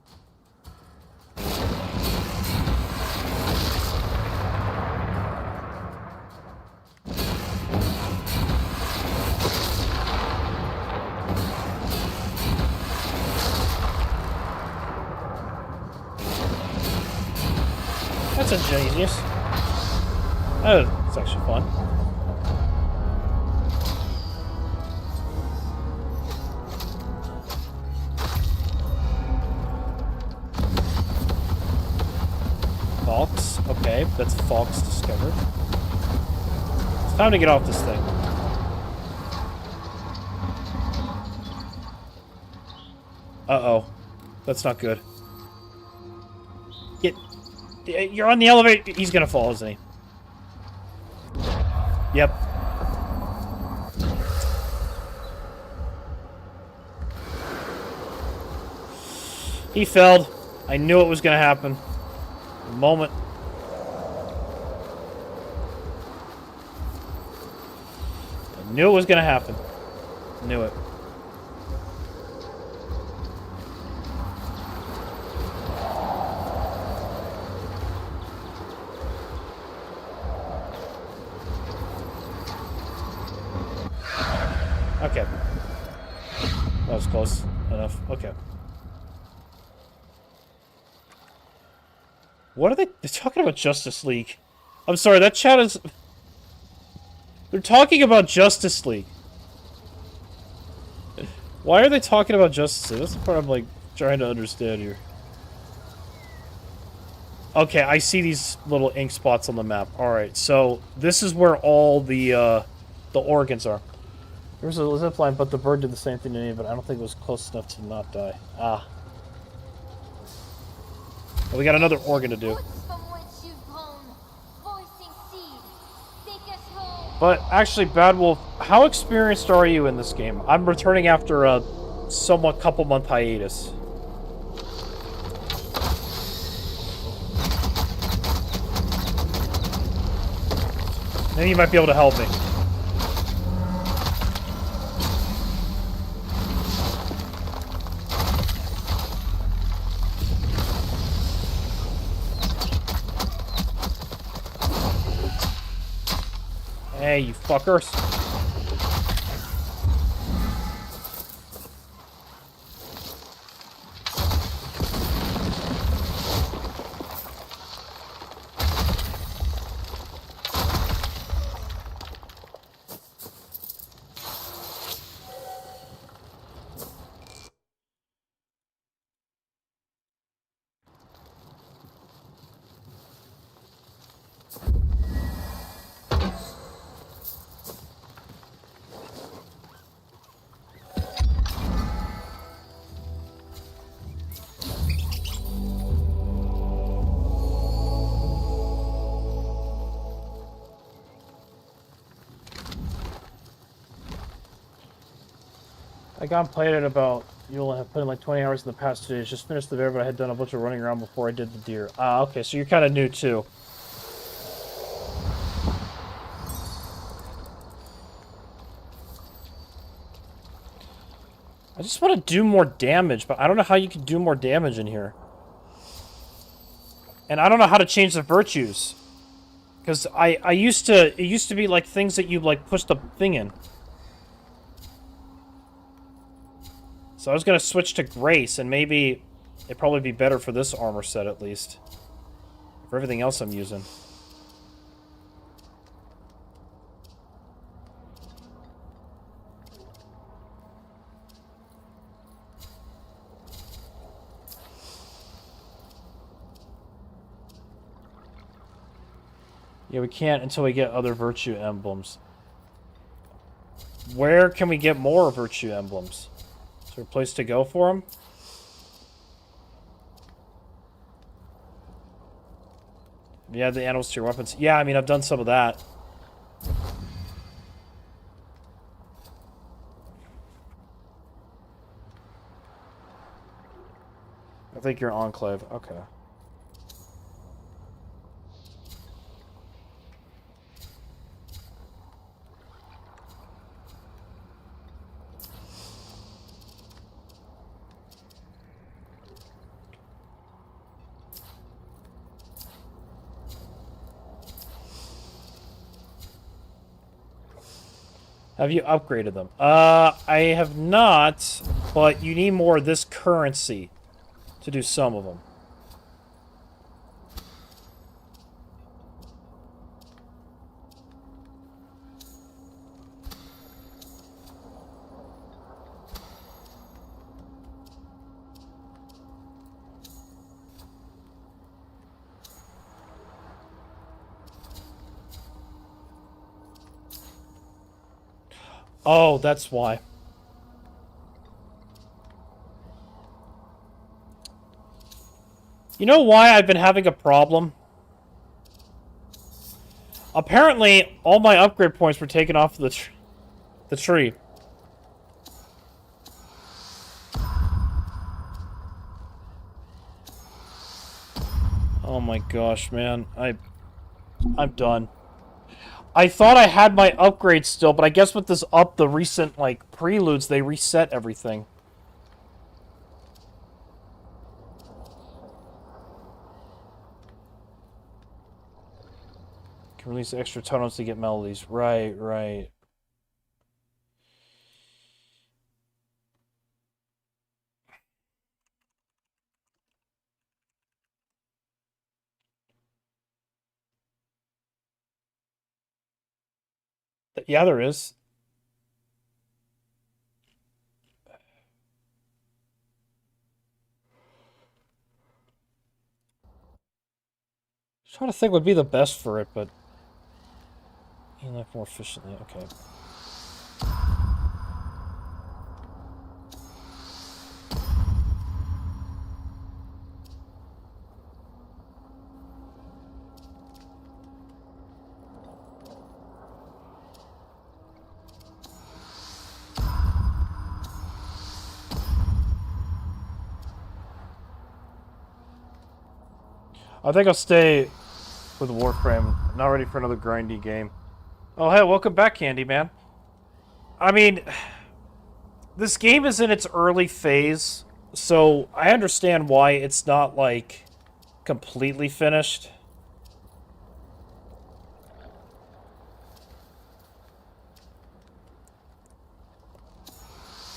That's ingenious. Oh, it's actually fun. Fox. Okay, that's Fox discovered. It's time to get off this thing. Uh-oh. That's not good. You're on the elevator. He's gonna fall, isn't he? Yep. He fell. I knew it was gonna happen. The moment. I knew it was gonna happen. Knew it. Okay. That was close enough. Okay. What are they? They're talking about Justice League. I'm sorry, that chat is... They're talking about Justice League. Why are they talking about Justice League? That's the part I'm, like, trying to understand here. Okay, I see these little ink spots on the map. Alright, so this is where all the organs are. There was a zip line, but the bird did the same thing to me, but I don't think it was close enough to not die. Ah. Well, we got another organ to do. But actually, Bad Wolf, how experienced are you in this game? I'm returning after a somewhat couple-month hiatus. Maybe you might be able to help me. Hey, you fuckers. I got and played it about, you'll have put in like 20 hours in the past 2 days. Just finished the bear, but I had done a bunch of running around before I did the deer. Ah, okay, so you're kind of new too. I just want to do more damage, but I don't know how you can do more damage in here. And I don't know how to change the virtues. Because it used to be like things that you like push the thing in. So I was going to switch to Grace, and maybe it'd probably be better for this armor set, at least. For everything else I'm using. Yeah, we can't until we get other virtue emblems. Where can we get more virtue emblems? Is there a place to go for them? Yeah, the animals to your weapons. Yeah, I mean, I've done some of that. I think you're Enclave. Okay. Have you upgraded them? I have not, but you need more of this currency to do some of them. Oh, that's why. You know why I've been having a problem? Apparently, all my upgrade points were taken off the tree. Oh my gosh, man. I'm done. I thought I had my upgrades still, but I guess with this the recent, like, preludes, they reset everything. Can release extra totems to get melodies. Right, right. Yeah, there is. I'm trying to think what would be the best for it, but... You life more efficiently, okay. I think I'll stay with Warframe. I'm not ready for another grindy game. Oh, hey, welcome back, Candyman. I mean, this game is in its early phase, so I understand why it's not, like, completely finished.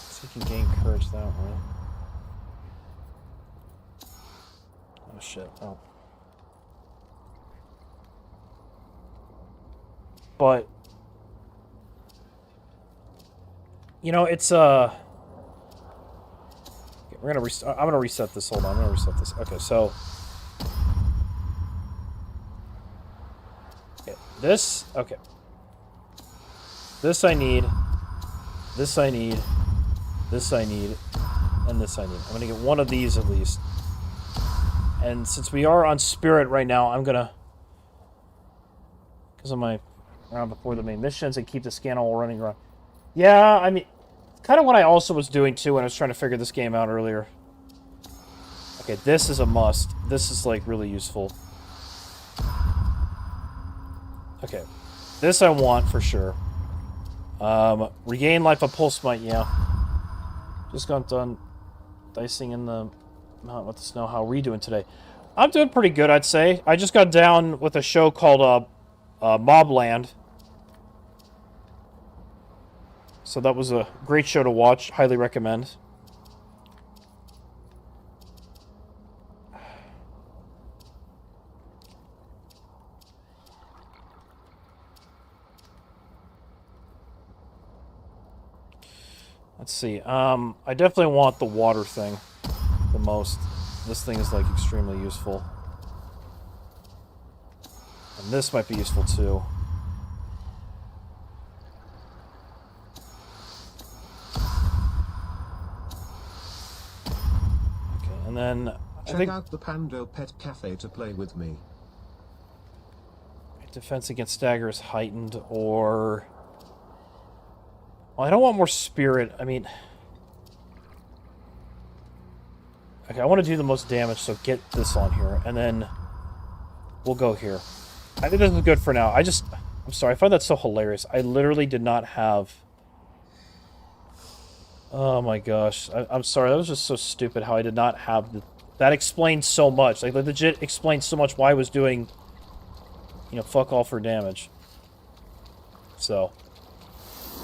So you can gain courage that way. Oh, shit. Oh. But, you know, it's, we're gonna I'm gonna reset this. Hold on, I'm gonna reset this. Okay, so. Okay, this, okay. This I need. This I need. This I need. And this I need. I'm gonna get one of these at least. And since we are on Spirit right now, I'm gonna, because of my around before the main missions and keep the scan all running around. Yeah, I mean, kind of what I also was doing too when I was trying to figure this game out earlier. Okay, this is a must. This is like really useful. Okay, this I want for sure. Regain life of pulse might, yeah. Just got done dicing in the mountain with the snow. How are we doing today? I'm doing pretty good, I'd say. I just got down with a show called Mobland. So that was a great show to watch. Highly recommend. Let's see. I definitely want the water thing the most. This thing is like extremely useful. And this might be useful too. Okay, and then check out the Pando Pet Cafe to play with me. Defense against stagger is heightened, or well, I don't want more spirit. I mean, okay, I want to do the most damage, so get this on here, and then we'll go here. I think this is good for now. I'm sorry, I find that so hilarious. I literally did not have... Oh my gosh. I'm sorry, that was just so stupid how I did not have the... That explains so much. Like, legit explains so much why I was doing, you know, fuck all for damage. So.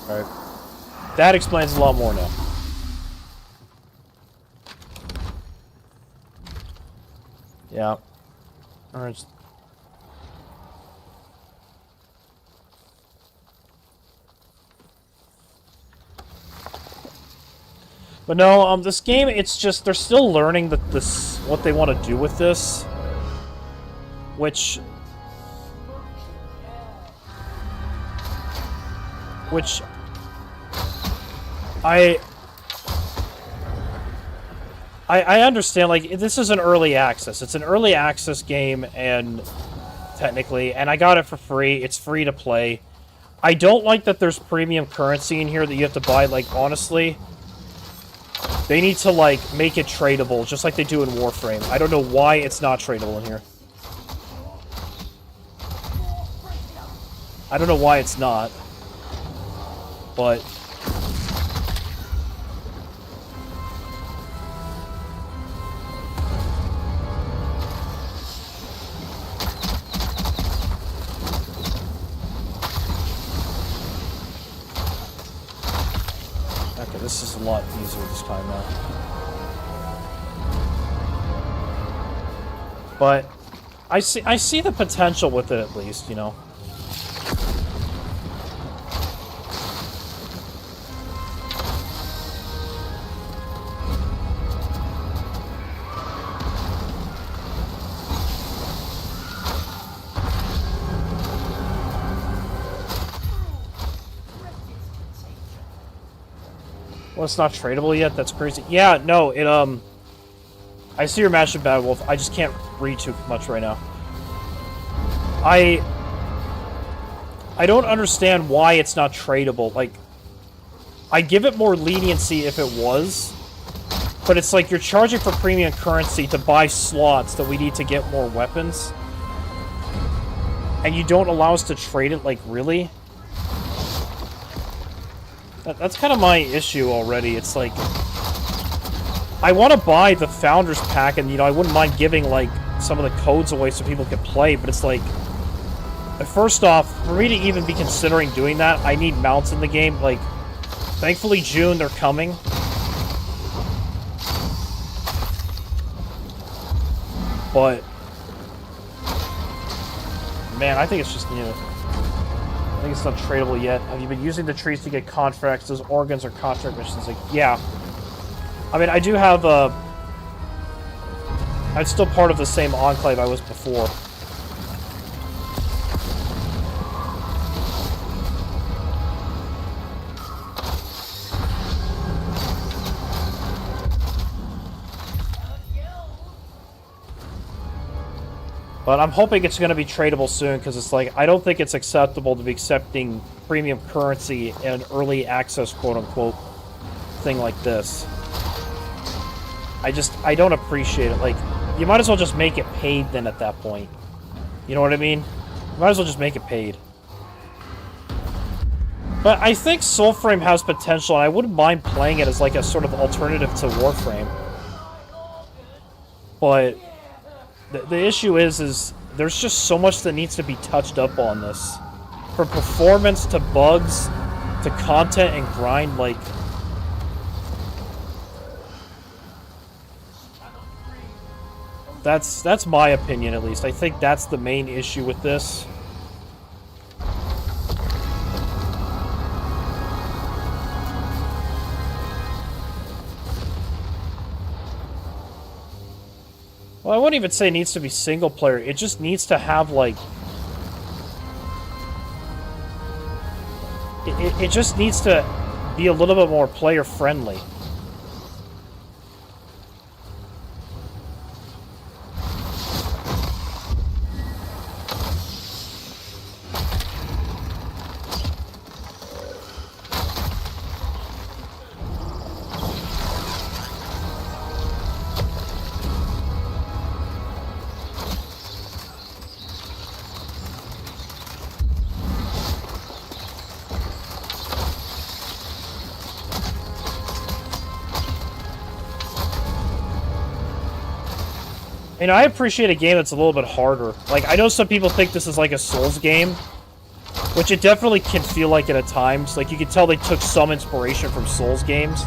Alright. That explains a lot more now. Yeah. Alright. But no, this game, it's just, they're still learning what they want to do with this. Which I understand, like, this is an early access. It's an early access game, and technically, and I got it for free. It's free to play. I don't like that there's premium currency in here that you have to buy. Like, honestly, they need to, like, make it tradable, just like they do in Warframe. I don't know why it's not tradable in here. I don't know why it's not. But... okay, this is a lot easier this time now. But I see the potential with it, at least, you know. Well, it's not tradable yet? That's crazy. Yeah, no, it, I see your match in Bad Wolf. I just can't read too much right now. I don't understand why it's not tradable. Like, I give it more leniency if it was. But it's like you're charging for premium currency to buy slots that we need to get more weapons. And you don't allow us to trade it, like, really? That's kind of my issue already. It's like, I want to buy the Founders Pack, and, you know, I wouldn't mind giving, like, some of the codes away so people can play, but it's like, first off, for me to even be considering doing that, I need mounts in the game. Like, thankfully, June, they're coming. But, man, I think it's just, you know, I think it's not tradable yet. Have you been using the trees to get contracts? Those organs are contract missions. Like, yeah. I mean, I do have I'm still part of the same enclave I was before. But I'm hoping it's going to be tradable soon, because it's like, I don't think it's acceptable to be accepting premium currency in an early access, quote-unquote, thing like this. I don't appreciate it. Like, you might as well just make it paid then at that point. You know what I mean? You might as well just make it paid. But I think Soulframe has potential, and I wouldn't mind playing it as like a sort of alternative to Warframe. But the issue is there's just so much that needs to be touched up on this. From performance to bugs to content and grind, like... That's my opinion, at least. I think that's the main issue with this. Well, I wouldn't even say it needs to be single player. It just needs to have, like... It just needs to be a little bit more player-friendly. You know, I appreciate a game that's a little bit harder. Like, I know some people think this is like a Souls game, which it definitely can feel like it at times. Like, you can tell they took some inspiration from Souls games,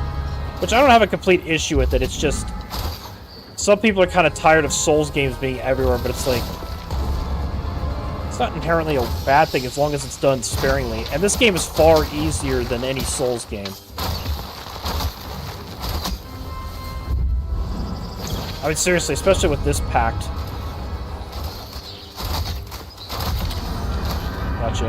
which I don't have a complete issue with it. It's just, some people are kind of tired of Souls games being everywhere, but it's like, it's not inherently a bad thing as long as it's done sparingly. And this game is far easier than any Souls game. I mean, seriously, especially with this pact. Gotcha.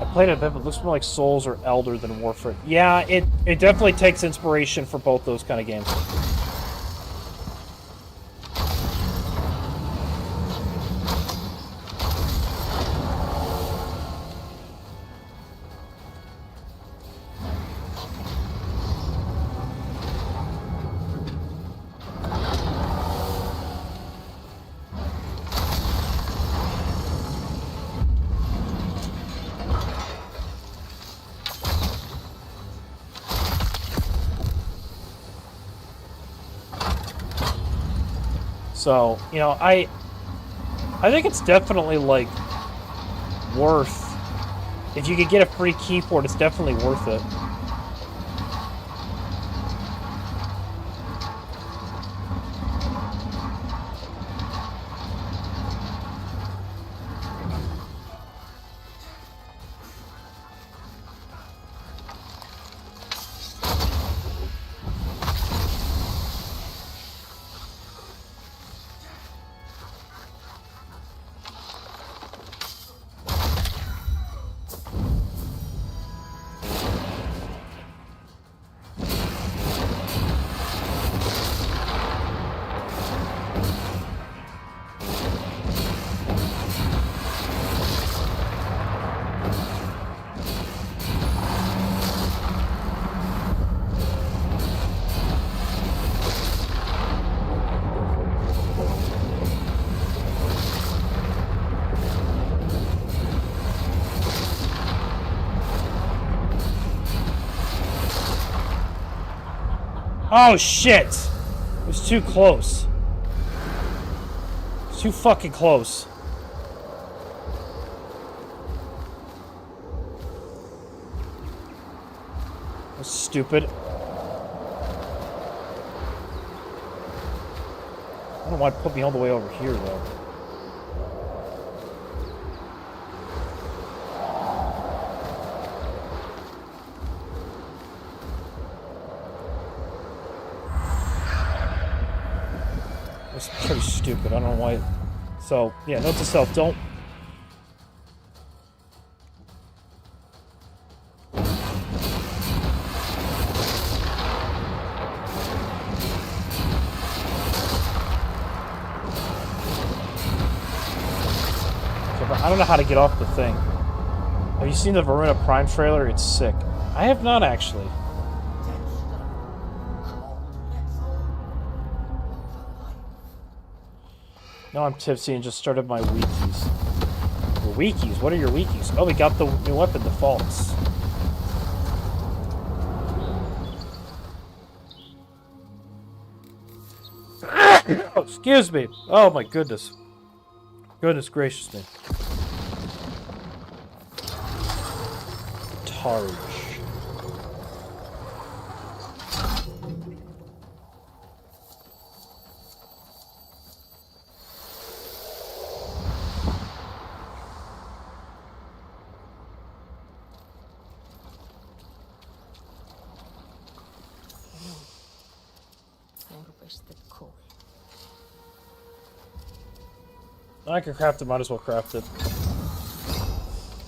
I played it a bit, but it looks more like Souls or Elder than Warframe. Yeah, it definitely takes inspiration for both those kind of games. So, you know, I think it's definitely, like, worth... If you could get a free key for it, it's definitely worth it. Oh, shit! It was too close. It's too fucking close. That's stupid. I don't know why it put me all the way over here, though. That's pretty stupid. I don't know why. So, yeah, note to self, don't. I don't know how to get off the thing. Have you seen the Verona Prime trailer? It's sick. I have not, actually. No, I'm tipsy and just started my wikis. Your wikis? What are your wikis? Oh, we got the new weapon, the False. Oh, excuse me. Oh, my goodness. Goodness gracious me. Targe. I can craft it, might as well craft it.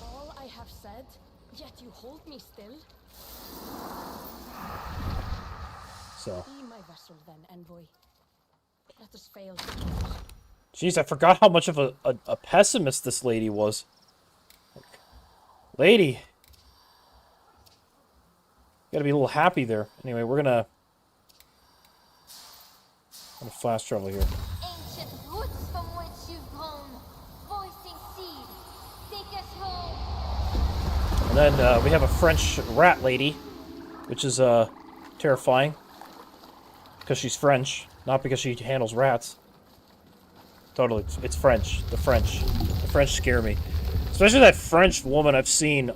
All I have said, yet you hold me still. So. Be my vessel then, envoy. Let us fail. Jeez, I forgot how much of a pessimist this lady was. Lady. Gotta be a little happy there. Anyway, we're gonna fast travel here. Ancient roots from which you've grown, voicing seed, take us home. And then we have a French rat lady, which is terrifying. Because she's French, not because she handles rats. Totally, it's French. The French. The French scare me. Especially that French woman I've seen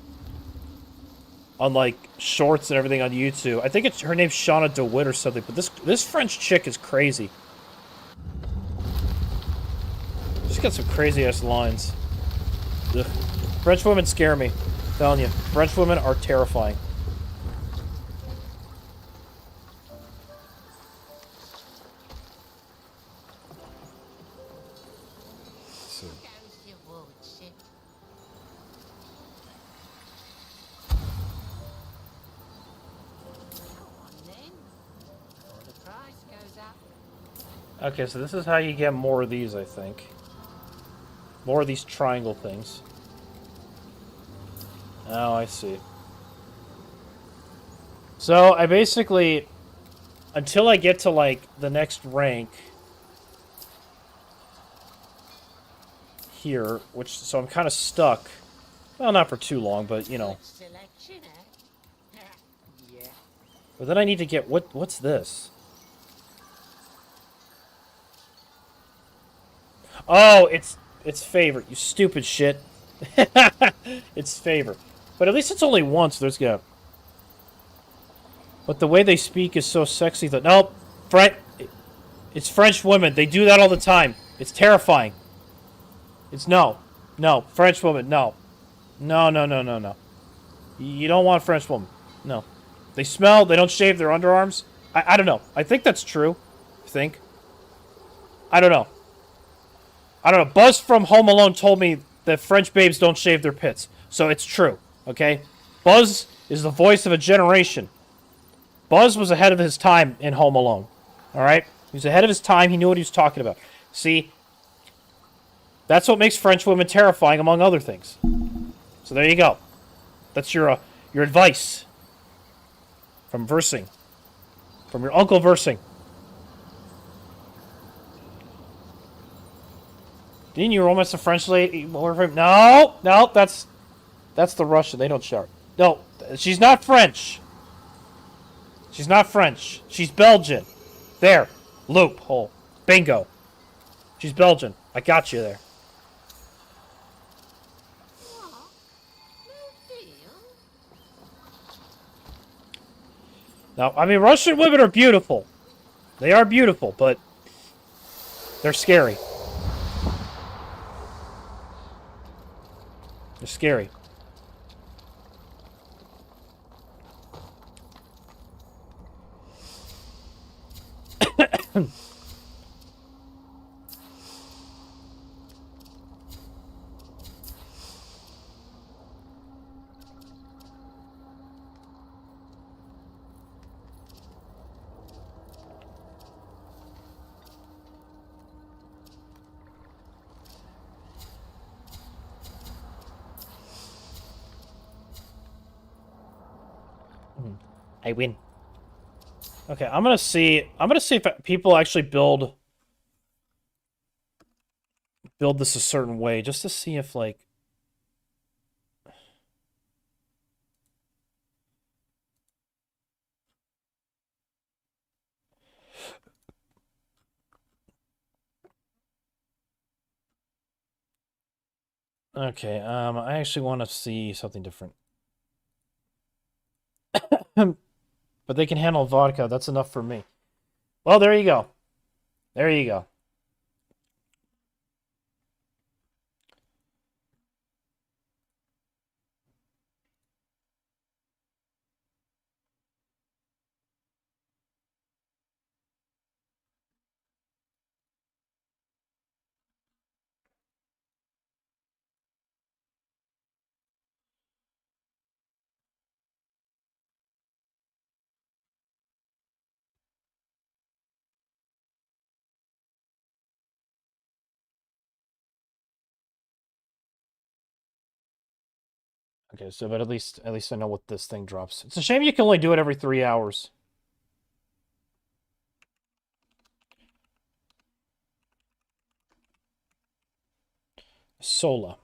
on, like, shorts and everything on YouTube. I think her name's Shauna DeWitt or something, but this French chick is crazy. She's got some crazy-ass lines. Ugh. French women scare me. I'm telling you. French women are terrifying. Okay, so this is how you get more of these, I think. More of these triangle things. Oh, I see. So, I basically... Until I get to, like, the next rank... Here, which... So I'm kind of stuck. Well, not for too long, but, you know. But then I need to get... What's this? Oh, it's favorite, you stupid shit. It's favorite. But at least it's only once, there's go. But the way they speak is so sexy that... Nope. It's French women. They do that all the time. It's terrifying. It's no. No. French woman, no. No, no, no, no, no. You don't want French woman. No. They smell, they don't shave their underarms. I don't know. I think that's true. I think. I don't know. I don't know. Buzz from Home Alone told me that French babes don't shave their pits. So it's true. Okay? Buzz is the voice of a generation. Buzz was ahead of his time in Home Alone. Alright? He was ahead of his time. He knew what he was talking about. See? That's what makes French women terrifying, among other things. So there you go. That's your advice. From Versing. From your Uncle Versing. Didn't you romance a French lady? No, no, that's the Russian. They don't shower. No, she's not French. She's not French. She's Belgian. There. Loophole. Bingo. She's Belgian. I got you there. Now, I mean, Russian women are beautiful. They are beautiful, but they're scary. They're scary. I win. Okay, I'm gonna see if people actually build this a certain way, just to see if, like, okay, I actually want to see something different. But they can handle vodka. That's enough for me. Well, there you go. There you go. Okay, so but at least I know what this thing drops. It's a shame you can only do it every 3 hours. Sola.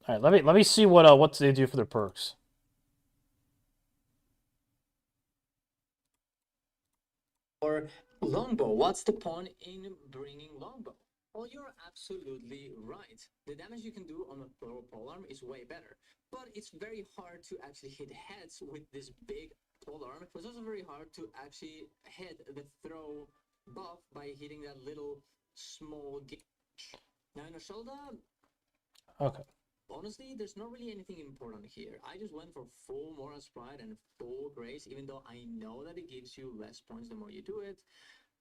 All right, let me see what they do for their perks. Or longbow, what's the point in bringing longbow? Well, you're absolutely right. The damage you can do on a throw polearm is way better, but it's very hard to actually hit heads with this big polearm. It's also very hard to actually hit the throw buff by hitting that little small gauge. Now in a shoulder, Okay. honestly, there's not really anything important here. I just went for full Mora's Pride and full Grace, even though I know that it gives you less points the more you do it,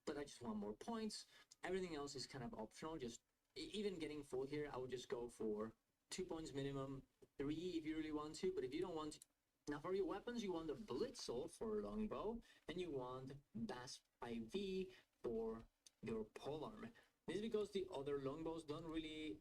but I just want more points. Everything else is kind of optional. Just even getting full here, I would just go for 2 points minimum, 3 if you really want to, but if you don't want to. Now for your weapons, you want the Blitzel for longbow, and you want Bass 5V for your polearm. This is because the other longbows don't really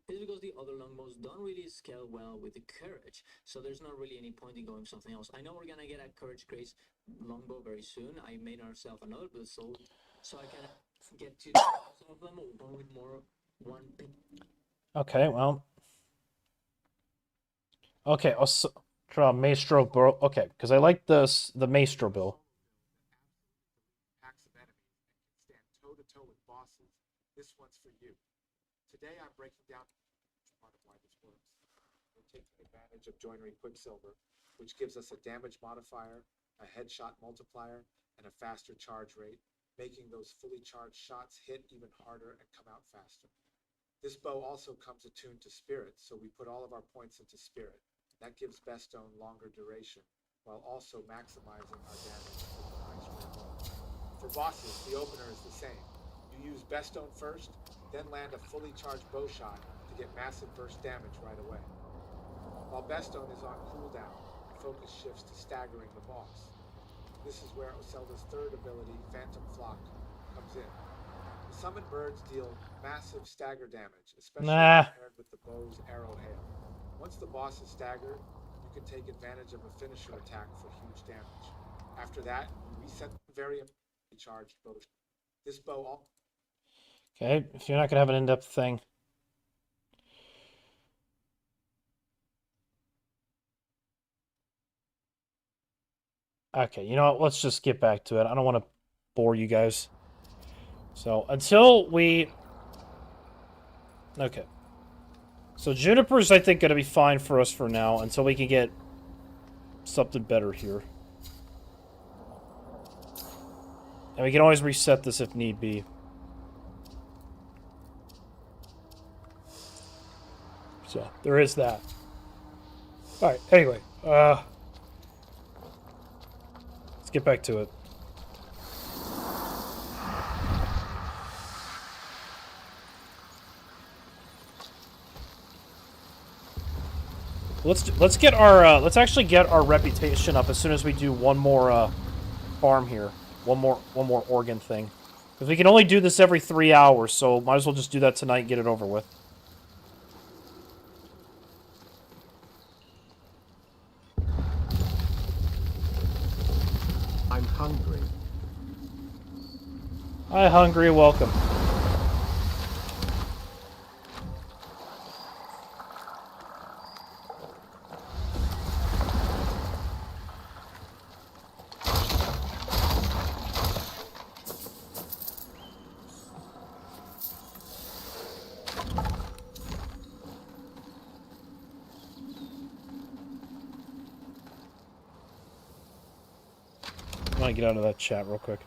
scale well with the courage. So there's not really any point in going something else. I know we're gonna get a courage grace longbow very soon. I made ourselves another Blitzel, so I can get to some of them one with more one big. Okay, well. Okay, I'll try Maestro Bro. Okay, because I like the Maestro bill. Packs of enemies and can stand toe to toe with bosses. This one's for you. Today I'm breaking down part of why this works. We're taking advantage of Joinery Quicksilver, which gives us a damage modifier, a headshot multiplier, and a faster charge rate, making those fully charged shots hit even harder and come out faster. This bow also comes attuned to Spirit, so we put all of our points into Spirit. That gives Bestone longer duration, while also maximizing our damage with the price per bow. For bosses, the opener is the same. You use Bestone first, then land a fully charged bow shot to get massive burst damage right away. While Bestone is on cooldown, focus shifts to staggering the boss. This is where Oselda's third ability, Phantom Flock, comes in. The summoned birds deal massive stagger damage, especially compared with the bow's arrow hail. Once the boss is staggered, you can take advantage of a finisher attack for huge damage. After that, you reset the very charged bow. This bow. Okay, if you're not gonna have an in-depth thing. Okay, you know what? Let's just get back to it. I don't want to bore you guys. So, until we... Okay. So, Juniper's, I think, going to be fine for us for now, until we can get something better here. And we can always reset this if need be. So, there is that. Alright, anyway. Let's get back to it. Let's get our let's actually get our reputation up as soon as we do one more farm here. One more organ thing. Because we can only do this every 3 hours, so might as well just do that tonight and get it over with. I'm hungry. Hi, hungry, welcome. I want to get out of that chat real quick.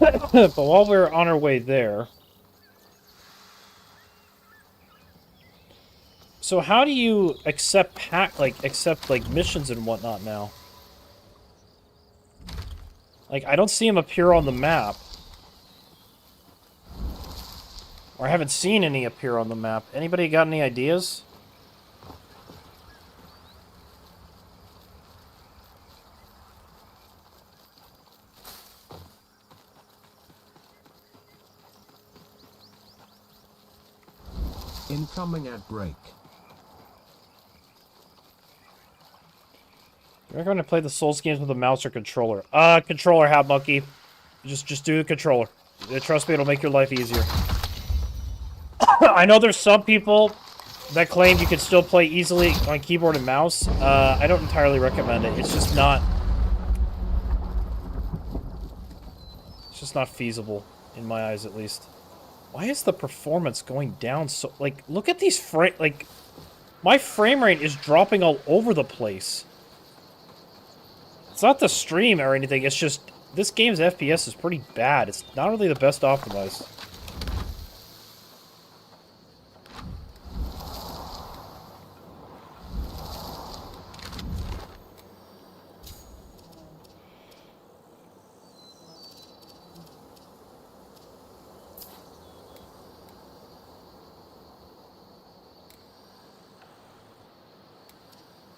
But while we're on our way there... So how do you accept missions and whatnot now? Like, I don't see them appear on the map. Or I haven't seen any appear on the map. Anybody got any ideas? Incoming ad break. You're going to play the Souls games with a mouse or controller. Controller, Hat Monkey. Just do the controller. Trust me, it'll make your life easier. I know there's some people that claim you can still play easily on keyboard and mouse. I don't entirely recommend it. It's just not feasible, in my eyes at least. Why is the performance going down so... Like, look at these frame... Like, my frame rate is dropping all over the place. It's not the stream or anything, it's just... This game's FPS is pretty bad. It's not really the best optimized.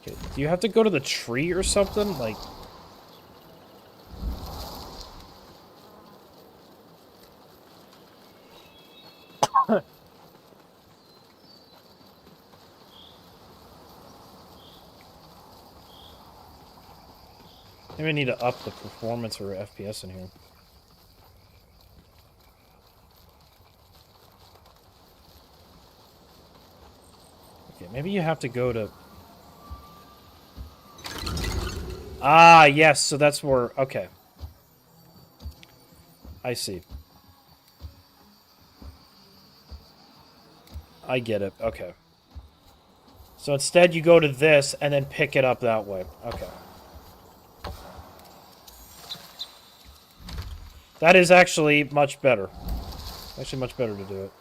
Okay, do you have to go to the tree or something? Like... Maybe I need to up the performance or FPS in here. Okay, maybe you have to go to... Ah, yes, so that's where... Okay. I see. I get it, okay. So instead you go to this and then pick it up that way. Okay. That is actually much better. Actually much better to do it.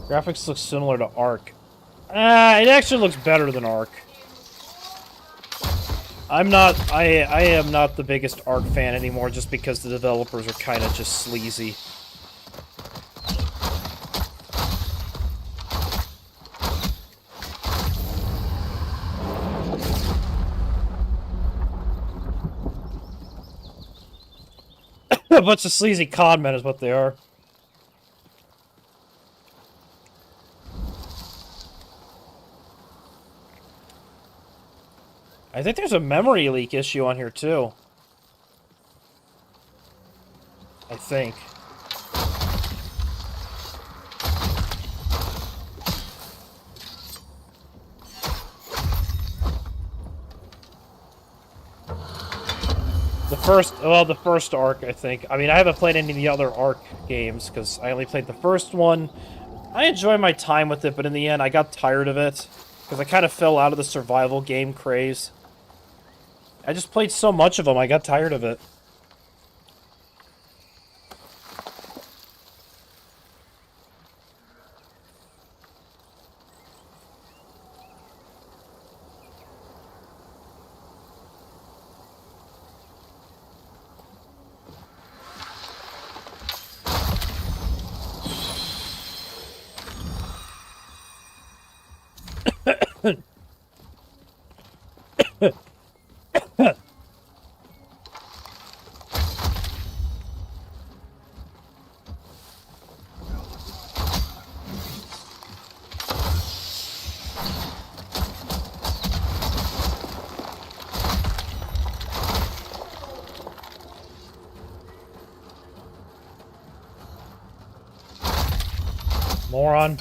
Graphics look similar to Ark. It actually looks better than Ark. I am not the biggest Ark fan anymore just because the developers are kind of just sleazy. A bunch of sleazy con men is what they are. I think there's a memory leak issue on here too. I think. The first arc, I think. I mean, I haven't played any of the other arc games because I only played the first one. I enjoyed my time with it, but in the end, I got tired of it because I kind of fell out of the survival game craze. I just played so much of them, I got tired of it. Moron.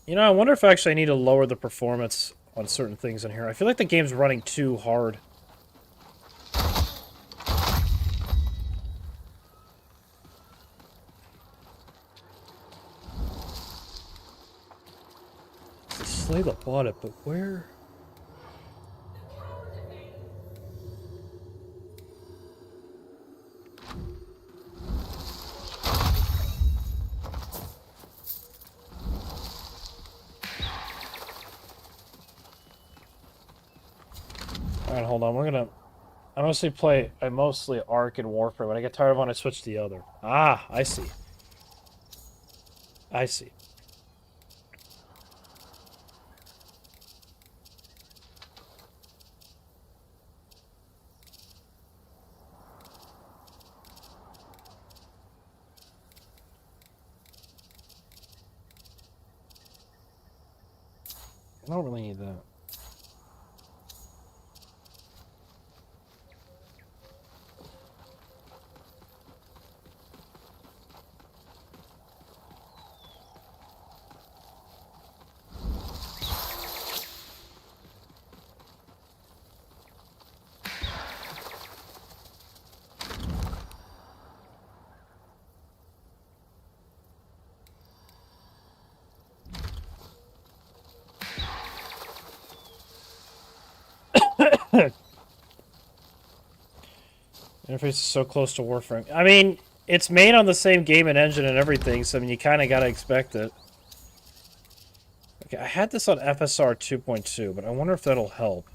You know, I wonder if actually I need to lower the performance on certain things in here. I feel like the game's running too hard. Slayla bought it, but where? Alright, hold on. I mostly Arc and Warframe. When I get tired of one, I switch to the other. Ah, I see. I see. I don't really need that. Interface is so close to Warframe. I mean, it's made on the same game and engine and everything, so I mean, you kind of gotta expect it. Okay, I had this on FSR 2.2, but I wonder if that'll help.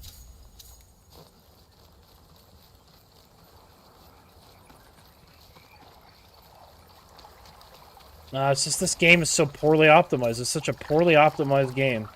Nah, it's just this game is so poorly optimized. It's such a poorly optimized game.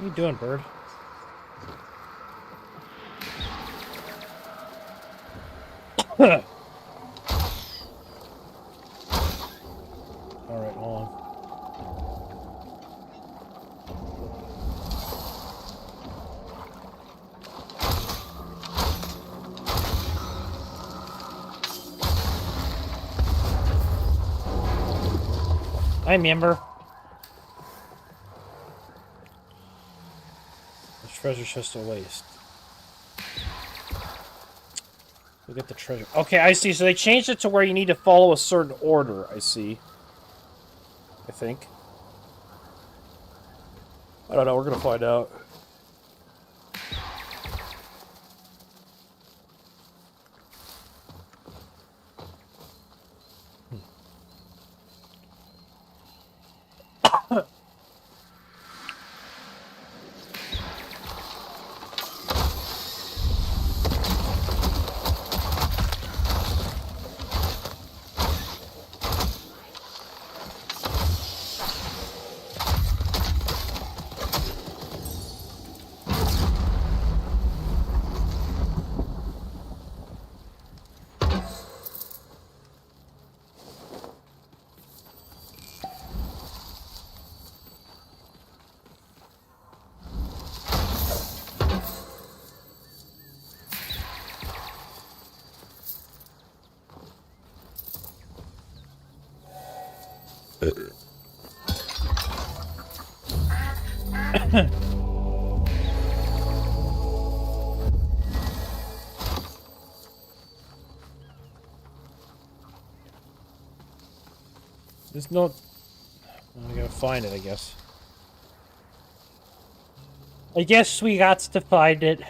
What are you doing, bird? Alright, hold on. I remember. The treasure's just a waste. Look at the treasure. Okay, I see. So they changed it to where you need to follow a certain order. I see. I think. I don't know. We're gonna find out. There's no... I gotta find it, I guess. I guess we got to find it.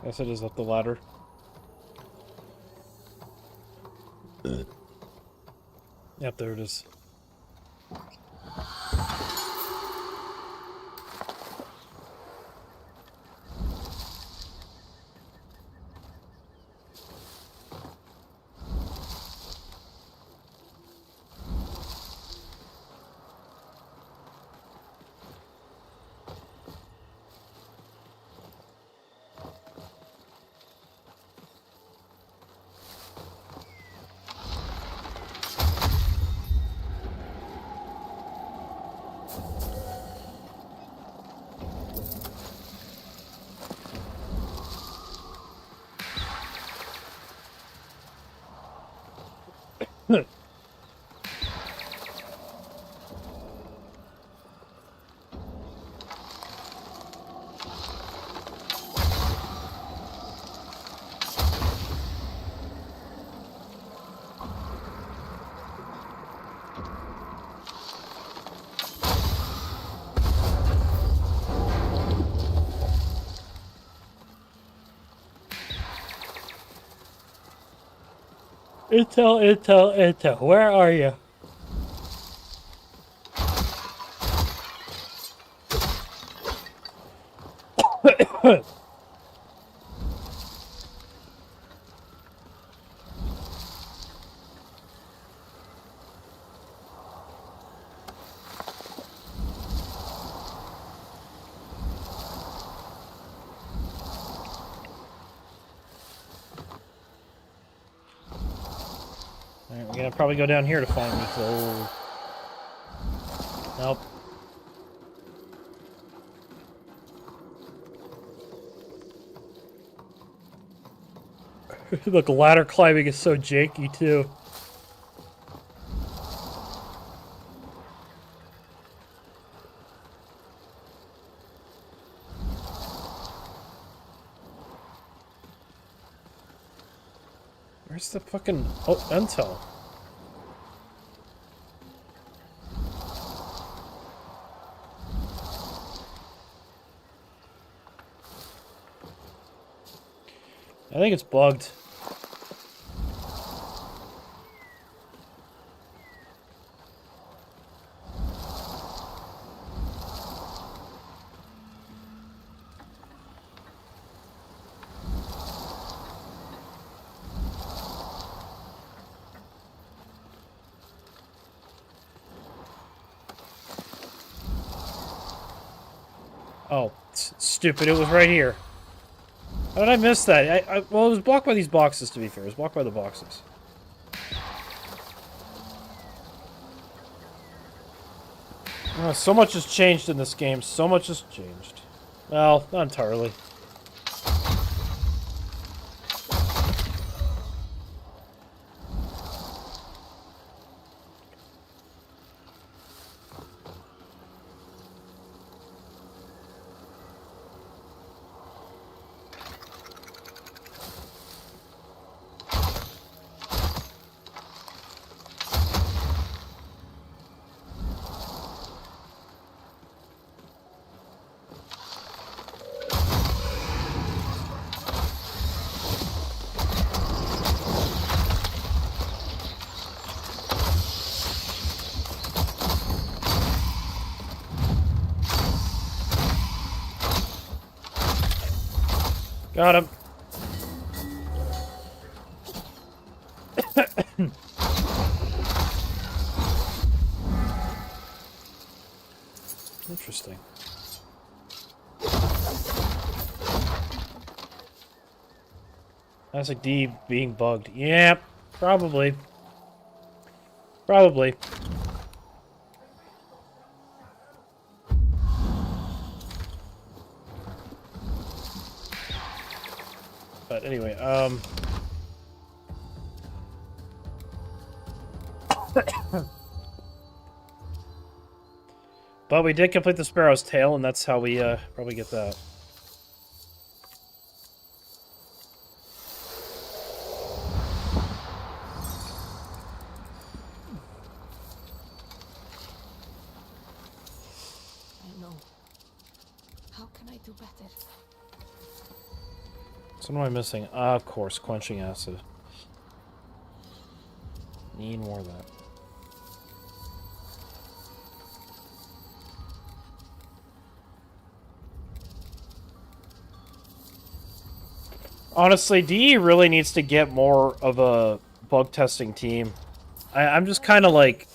Guess it is up the ladder. Yep, there it is. Intel. Where are you? Alright, we're gonna probably go down here to find me, so... Nope. Look, ladder climbing is so janky, too. Where's the fucking... Oh, intel. I think it's bugged. stupid. It was right here. How did I miss that? Well, it was blocked by these boxes, to be fair. It was blocked by the boxes. So much has changed in this game. So much has changed. Well, not entirely. Got him. Interesting. That's a D being bugged. Yeah, probably. Probably. But anyway, but we did complete the Sparrow's Tail, and that's how we probably get that. I know. How can I do better? So what am I missing? Of course, quenching acid. Need more of that. Honestly, DE really needs to get more of a bug testing team. I'm just kind of like...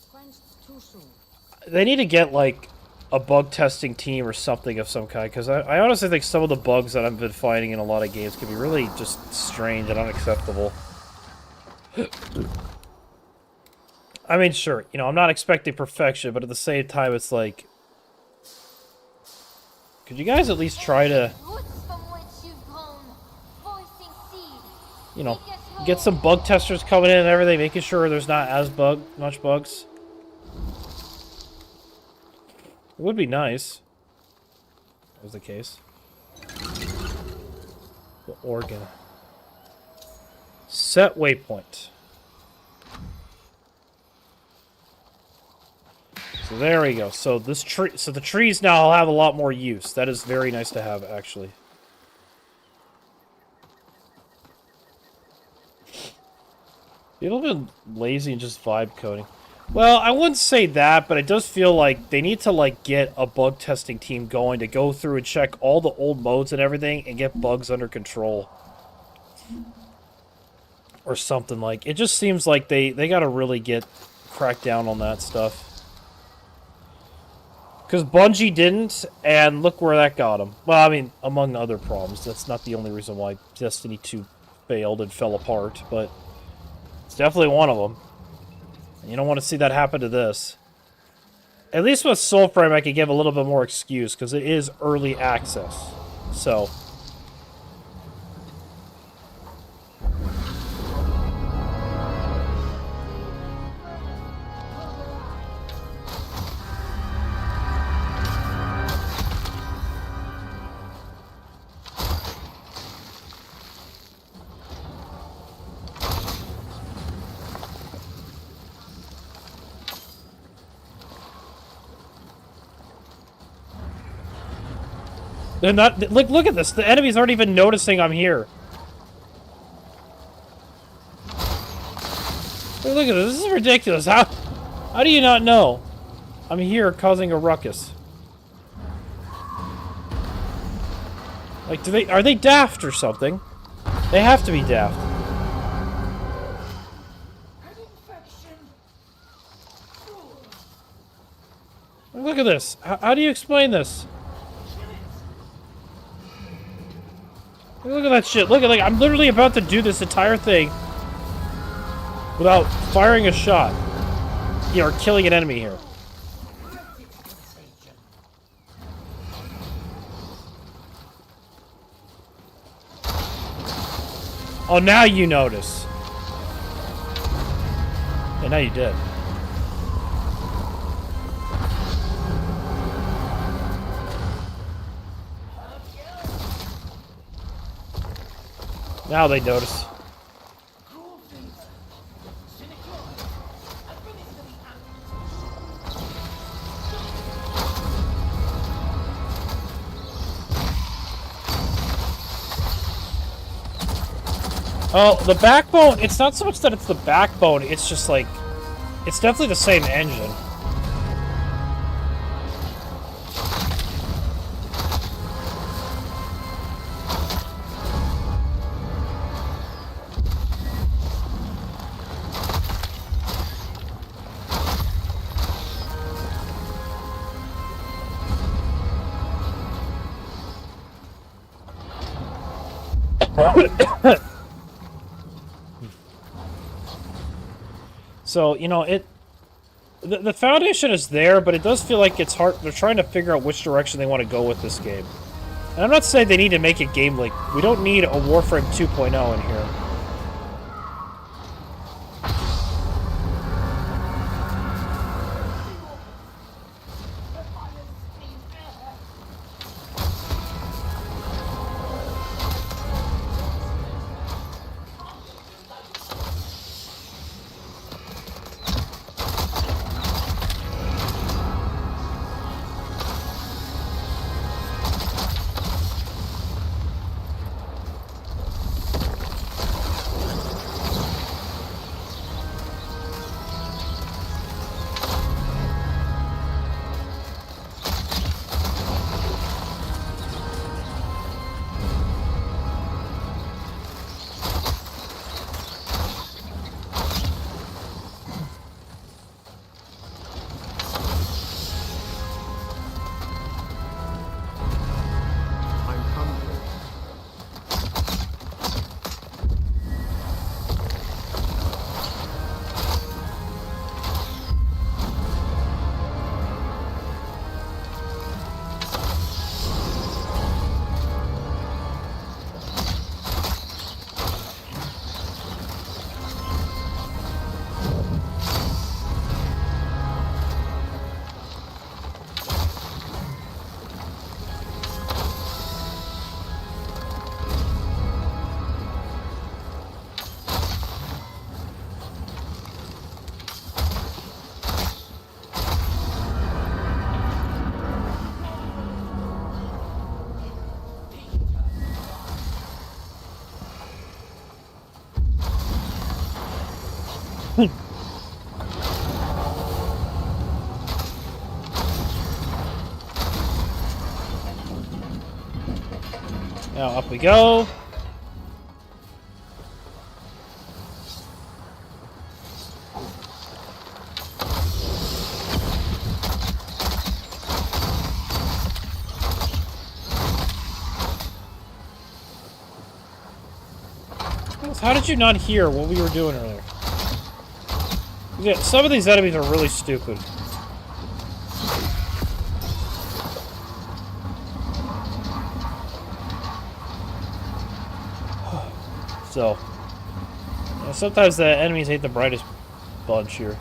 Quenched too soon. They need to get, like, a bug testing team or something of some kind, because I honestly think some of the bugs that I've been finding in a lot of games can be really just strange and unacceptable. I mean, sure, you know, I'm not expecting perfection, but at the same time, it's like... Could you guys at least try to... You know, get some bug testers coming in and everything, making sure there's not as much bugs. It would be nice. That was the case. The organ. Set waypoint. So there we go. So this tree, so the trees now will have a lot more use. That is very nice to have, actually. People have been lazy and just vibe coding. Well, I wouldn't say that, but it does feel like they need to, like, get a bug testing team going to go through and check all the old modes and everything and get bugs under control. Or something like. It just seems like they gotta really crack down on that stuff. Because Bungie didn't, and look where that got them. Well, I mean, among other problems. That's not the only reason why Destiny 2 failed and fell apart, but... It's definitely one of them. You don't want to see that happen to this. At least with Soulframe, I could give a little bit more excuse, because it is early access. So... They're not... Look at this. The enemies aren't even noticing I'm here. Look at this. This is ridiculous. How do you not know? I'm here causing a ruckus. Like, are they daft or something? They have to be daft. Look at this. How do you explain this? Look at that shit. Look at, like, I'm literally about to do this entire thing without firing a shot. You know, or killing an enemy here. Oh, now you notice. Yeah, now you did. Now they notice. Oh, the backbone, it's not so much that it's the backbone, it's just like, it's definitely the same engine. So, you know, the foundation is there, but it does feel like it's hard. They're trying to figure out which direction they want to go with this game. And I'm not saying they need to make a game like... We don't need a Warframe 2.0 in here. I'm hungry. Now, up we go. How did you not hear what we were doing earlier? Yeah, some of these enemies are really stupid. So, yeah, sometimes the enemies ain't the brightest bunch here.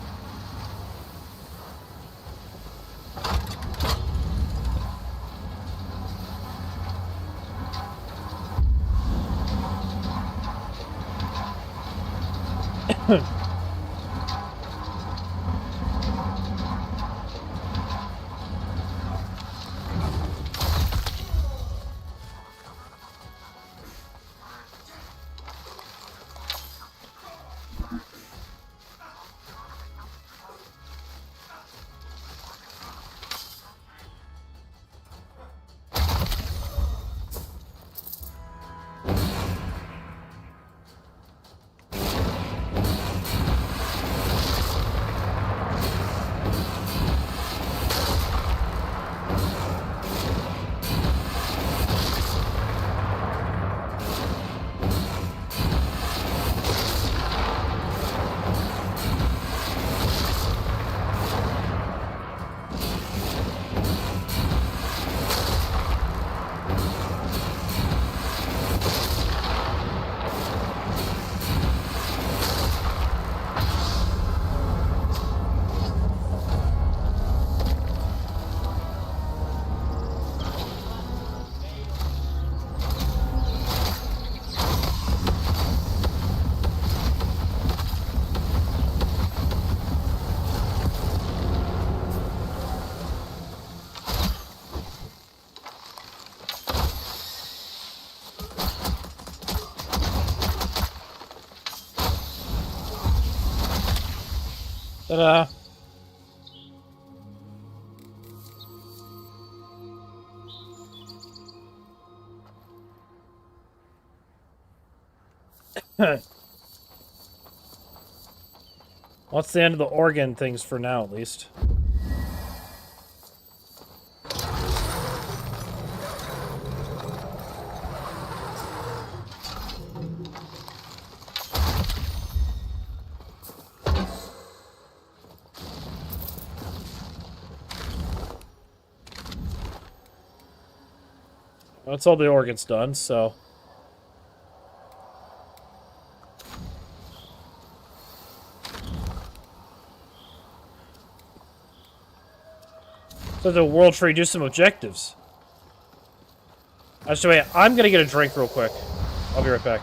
Ta-da! What's the end of the organ things for now, at least? That's all the organs done, so... So the World Tree do some objectives. Actually, wait, I'm gonna get a drink real quick. I'll be right back.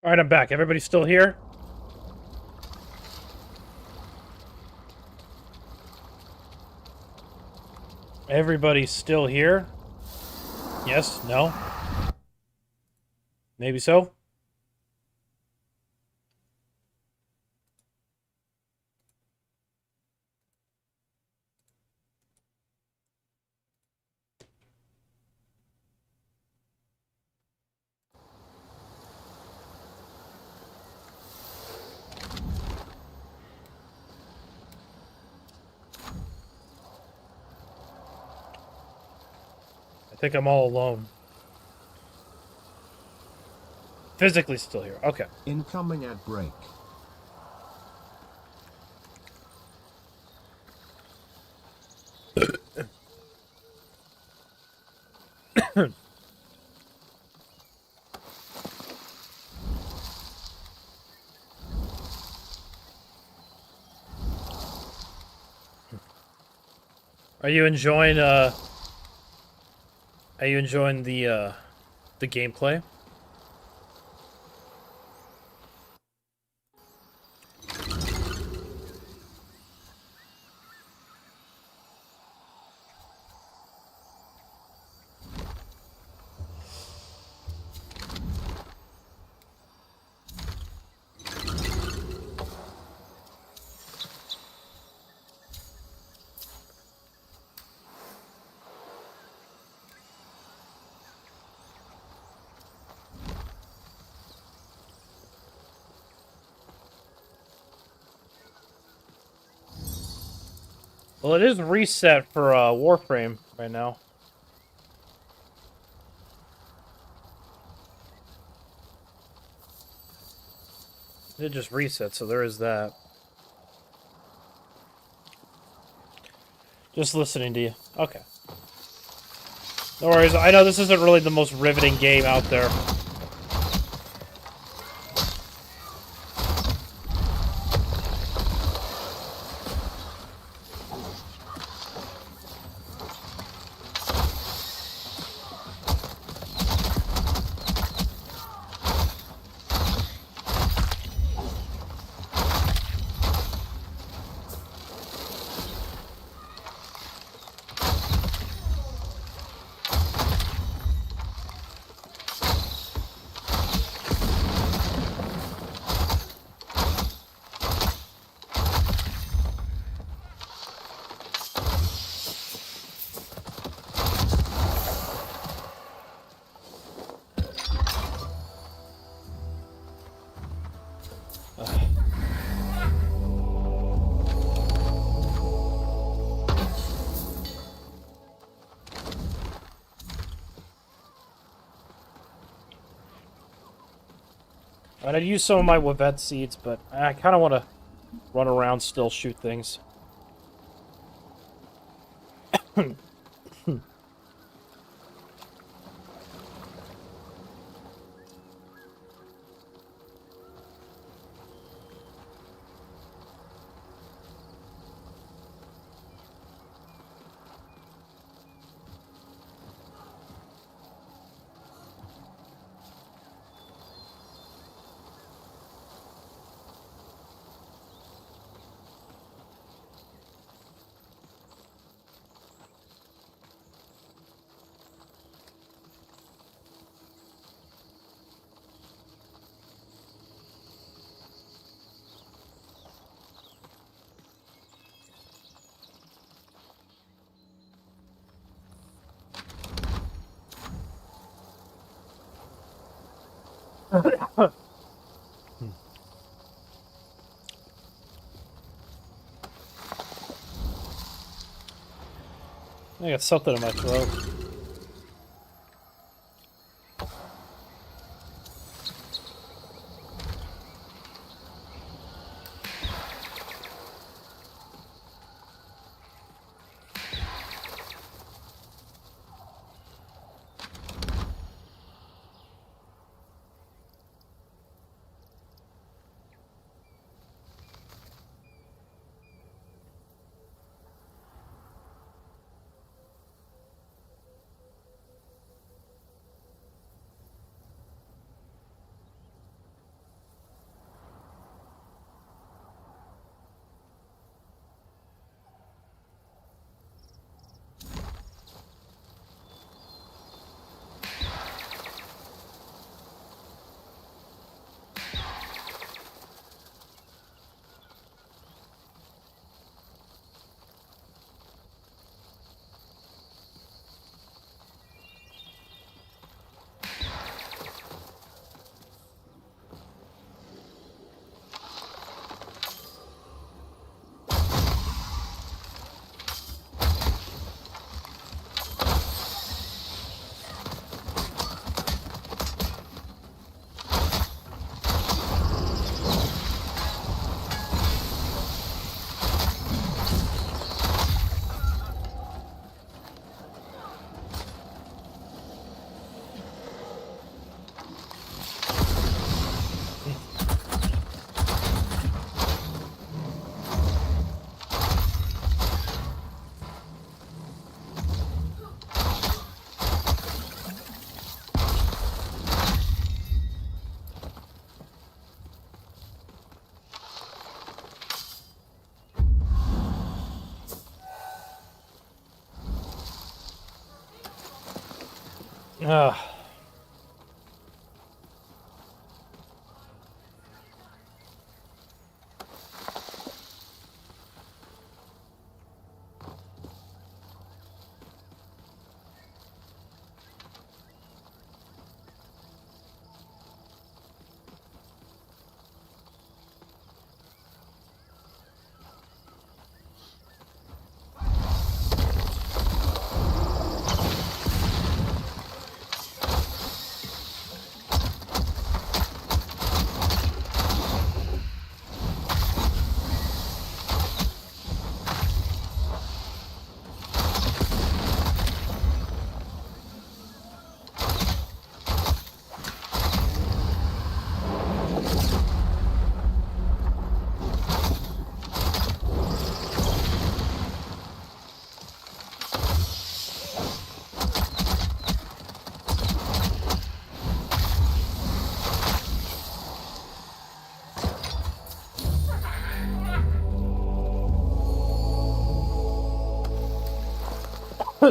All right, I'm back. Everybody still here? Everybody's still here? Yes? No? Maybe so? I think I'm all alone. Physically still here. Okay. Incoming ad break. Are you enjoying the gameplay? Well, it is reset for Warframe right now. It just reset, so there is that. Just listening to you. Okay. No worries. I know this isn't really the most riveting game out there. I'd use some of my Wavette seeds, but I kind of want to run around still, shoot things. I got something in my throat. Ugh.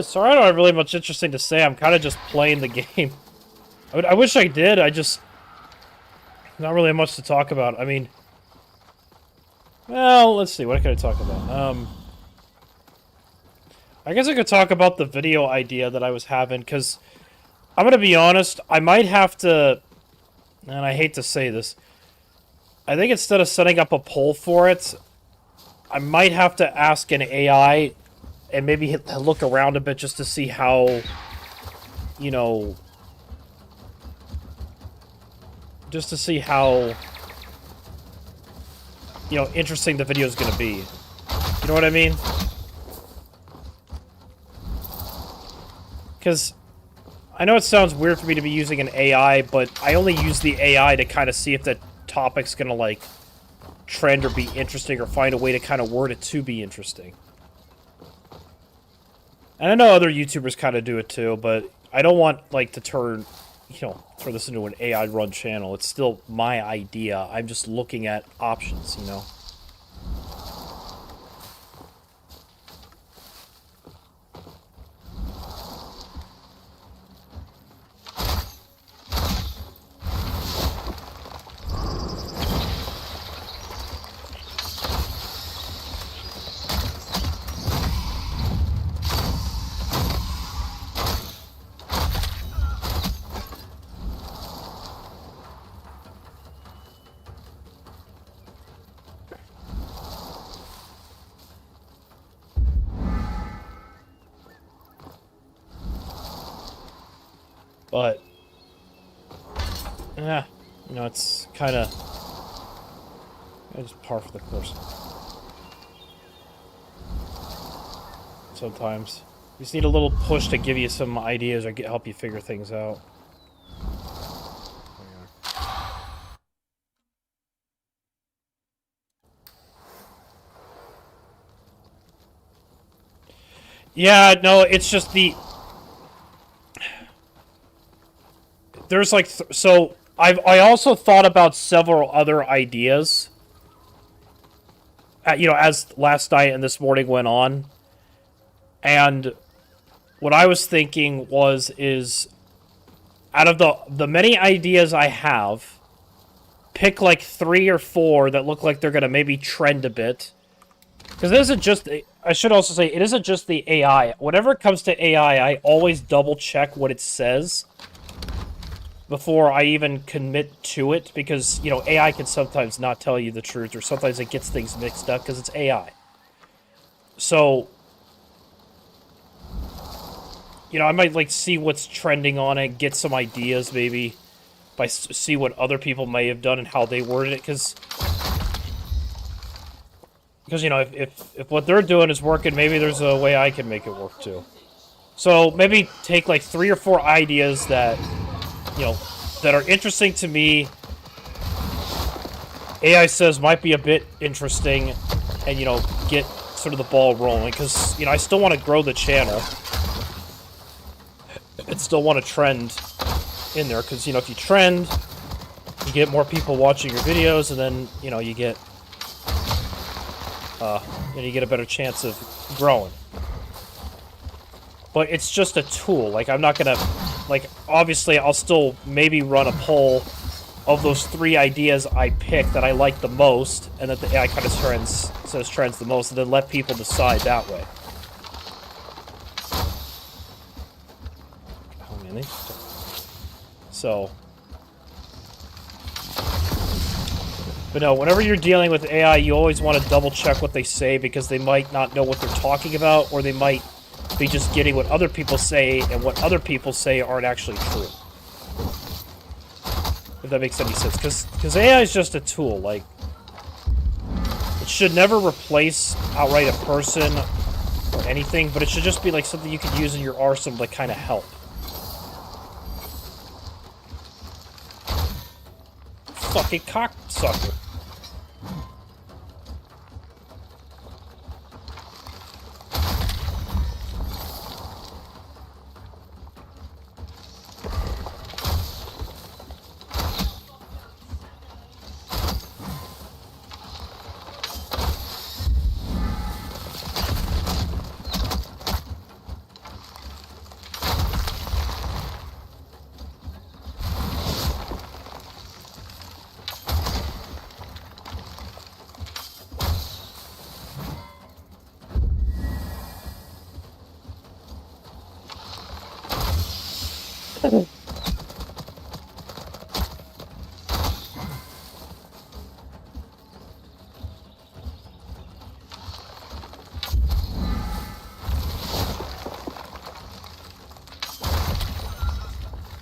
Sorry, I don't have really much interesting to say. I'm kind of just playing the game. I wish I did. I just... Not really much to talk about. I mean... Well, let's see. What can I talk about? I guess I could talk about the video idea that I was having, because... I'm gonna be honest, I might have to... And I hate to say this. I think instead of setting up a poll for it, I might have to ask an AI... and maybe look around a bit just to see how, you know, just to see how, you know, interesting the video is going to be. You know what I mean? Because I know it sounds weird for me to be using an AI, but I only use the AI to kind of see if the topic's going to, like, trend or be interesting or find a way to kind of word it to be interesting. And I know other YouTubers kind of do it too, but I don't want, like, to turn this into an AI-run channel. It's still my idea. I'm just looking at options, you know? But, yeah, you know, it's kind of just par for the course. Sometimes. You just need a little push to give you some ideas or help you figure things out. Yeah, no, it's just the... There's like... So, I also thought about several other ideas. You know, as last night and this morning went on. And what I was thinking is... Out of the many ideas I have, pick like 3 or 4 that look like they're going to maybe trend a bit. Because it isn't just... I should also say, it isn't just the AI. Whenever it comes to AI, I always double-check what it says before I even commit to it. Because, you know, AI can sometimes not tell you the truth, or sometimes it gets things mixed up because it's AI. So, you know, I might, like, see what's trending on it, get some ideas, maybe, by see what other people may have done and how they worded it, because you know, if what they're doing is working, maybe there's a way I can make it work too. So maybe take like 3 or 4 ideas that, you know, that are interesting to me. AI says might be a bit interesting, and, you know, get sort of the ball rolling, because, you know, I still want to grow the channel and still want to trend in there, because, you know, if you trend, you get more people watching your videos, and then, you know, you get a better chance of growing. But it's just a tool. Like, I'm not gonna like, obviously, I'll still maybe run a poll of those 3 ideas I pick that I like the most, and that the AI kind of trends the most, and then let people decide that way. How many? So, but no, whenever you're dealing with AI, you always want to double check what they say, because they might not know what they're talking about, or they might be just getting what other people say, and what other people say aren't actually true. If that makes any sense. Because AI is just a tool. Like, it should never replace outright a person or anything, but it should just be like something you could use in your arsenal to kind of help. Fucking cocksucker.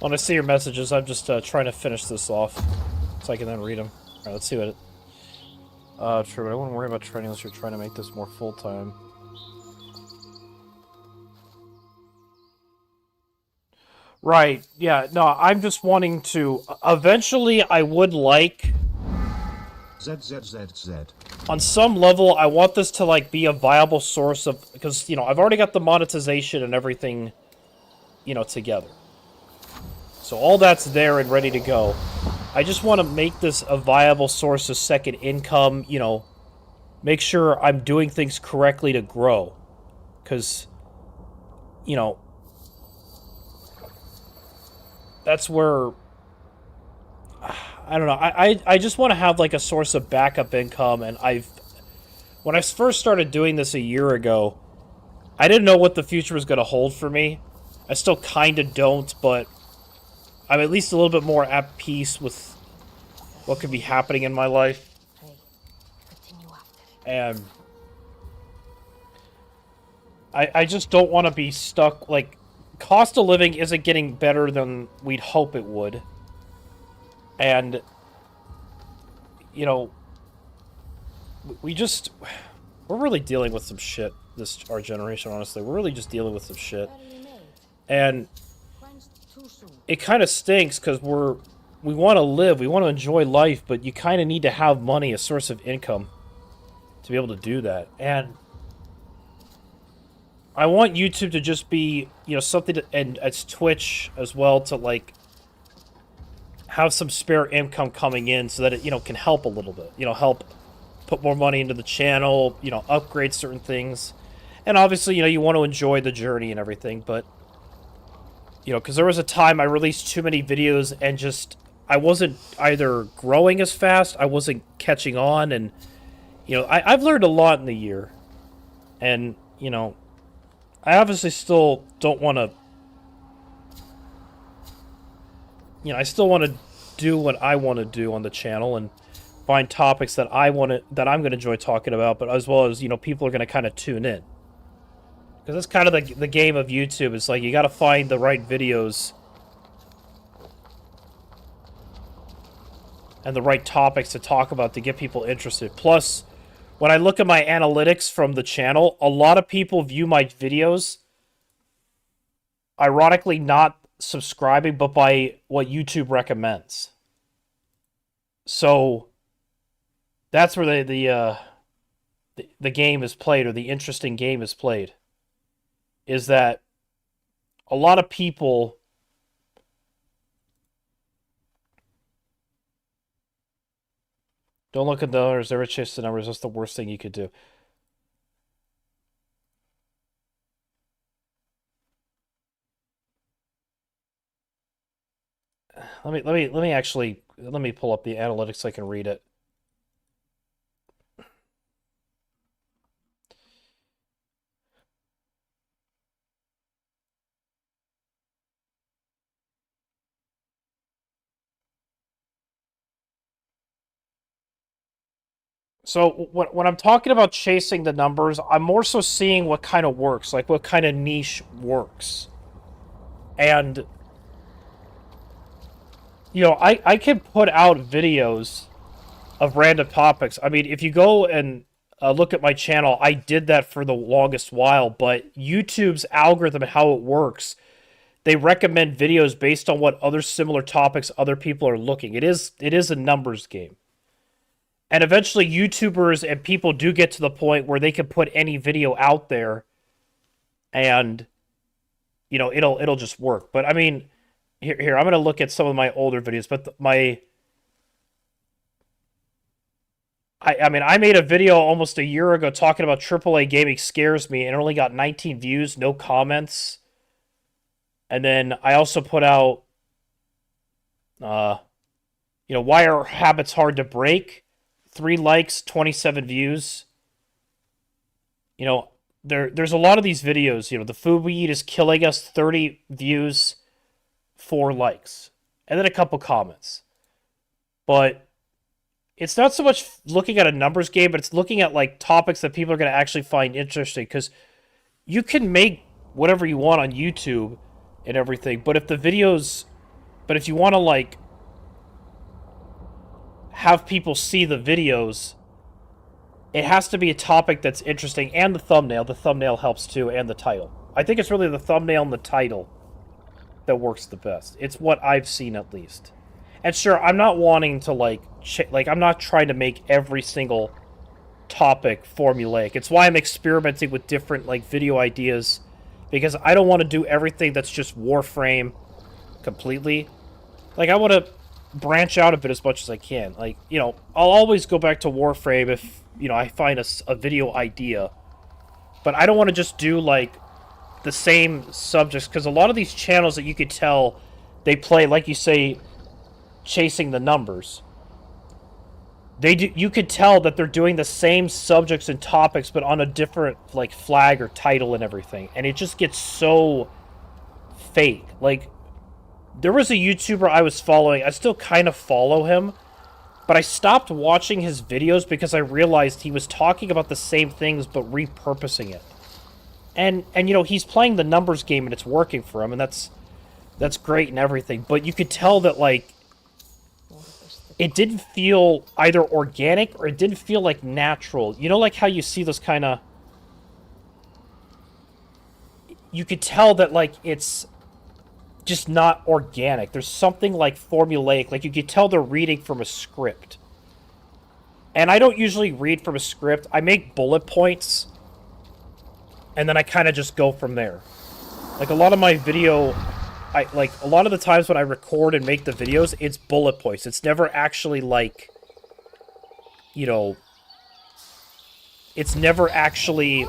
When I see your messages, I'm just trying to finish this off, so I can then read them. Alright, let's see what it... true, but I wouldn't worry about training unless you're trying to make this more full-time. Right, yeah, no, I'm just wanting to... Eventually, I would like... ZZZZ. On some level, I want this to, like, be a viable source of... Because, you know, I've already got the monetization and everything, you know, together. So all that's there and ready to go. I just want to make this a viable source of second income, you know, make sure I'm doing things correctly to grow. Because, you know, that's where, I don't know, I just want to have, like, a source of backup income, and when I first started doing this a year ago, I didn't know what the future was going to hold for me. I still kind of don't, but I'm at least a little bit more at peace with what could be happening in my life. And I just don't want to be stuck, like, cost of living isn't getting better than we'd hope it would. And, you know, we're really dealing with some shit, our generation, honestly. We're really just dealing with some shit. And it kind of stinks, because we want to live, we want to enjoy life, but you kind of need to have money, a source of income, to be able to do that. And I want YouTube to just be, you know, something to, and it's Twitch as well, to, like, have some spare income coming in so that it, you know, can help a little bit. You know, help put more money into the channel, you know, upgrade certain things. And obviously, you know, you want to enjoy the journey and everything, but, you know, because there was a time I released too many videos and just, I wasn't either growing as fast, I wasn't catching on, and, you know, I've learned a lot in the year. And, you know, I obviously still don't want to, you know, I still want to do what I want to do on the channel and find topics that I'm going to enjoy talking about, but as well as, you know, people are going to kind of tune in. Because that's kind of the game of YouTube. It's like, you got to find the right videos and the right topics to talk about to get people interested. Plus, when I look at my analytics from the channel, a lot of people view my videos, ironically, not subscribing, but by what YouTube recommends. So that's where the game is played, or the interesting game is played. Is that a lot of people don't look at the numbers, never chase the numbers. That's the worst thing you could do. let me pull up the analytics so I can read it. So when I'm talking about chasing the numbers, I'm more so seeing what kind of works, like what kind of niche works. And I can put out videos of random topics. I mean, if you go and look at my channel, I did that for the longest while, but YouTube's algorithm and how it works, they recommend videos based on what other similar topics other people are looking. It is a numbers game. And eventually YouTubers and people do get to the point where they can put any video out there and it'll just work. But I mean, here I'm going to look at some of my older videos, but I mean, I made a video almost a year ago talking about AAA gaming scares me, and it only got 19 views, no comments. And then I also put out, why are habits hard to break? 3 likes, 27 views. There's a lot of these videos. The food we eat is killing us, 30 views, 4 likes, and then a couple comments. But it's not so much looking at a numbers game, but it's looking at like topics that people are going to actually find interesting, because you can make whatever you want on YouTube and everything, but if you want to like have people see the videos, it has to be a topic that's interesting, and the thumbnail helps too, and the title. I think it's really the thumbnail and the title that works the best. It's what I've seen, at least. And sure, I'm not wanting to I'm not trying to make every single topic formulaic. It's why I'm experimenting with different video ideas, because I don't want to do everything that's just Warframe completely. I want to branch out a bit as much as I can. I'll always go back to Warframe if I find a video idea, but I don't want to just do the same subjects, because a lot of these channels that you could tell they play, like you say, chasing the numbers. You could tell that they're doing the same subjects and topics, but on a different flag or title and everything, and it just gets so fake. There was a YouTuber I was following. I still kind of follow him, but I stopped watching his videos because I realized he was talking about the same things but repurposing it. And he's playing the numbers game and it's working for him, and that's great and everything, but you could tell that it didn't feel either organic or it didn't feel natural. How you see those kind of... You could tell that it's just not organic. There's something formulaic. You could tell they're reading from a script. And I don't usually read from a script. I make bullet points, and then I kind of just go from there. A lot of my video... a lot of the times when I record and make the videos, it's bullet points. It's never actually it's never actually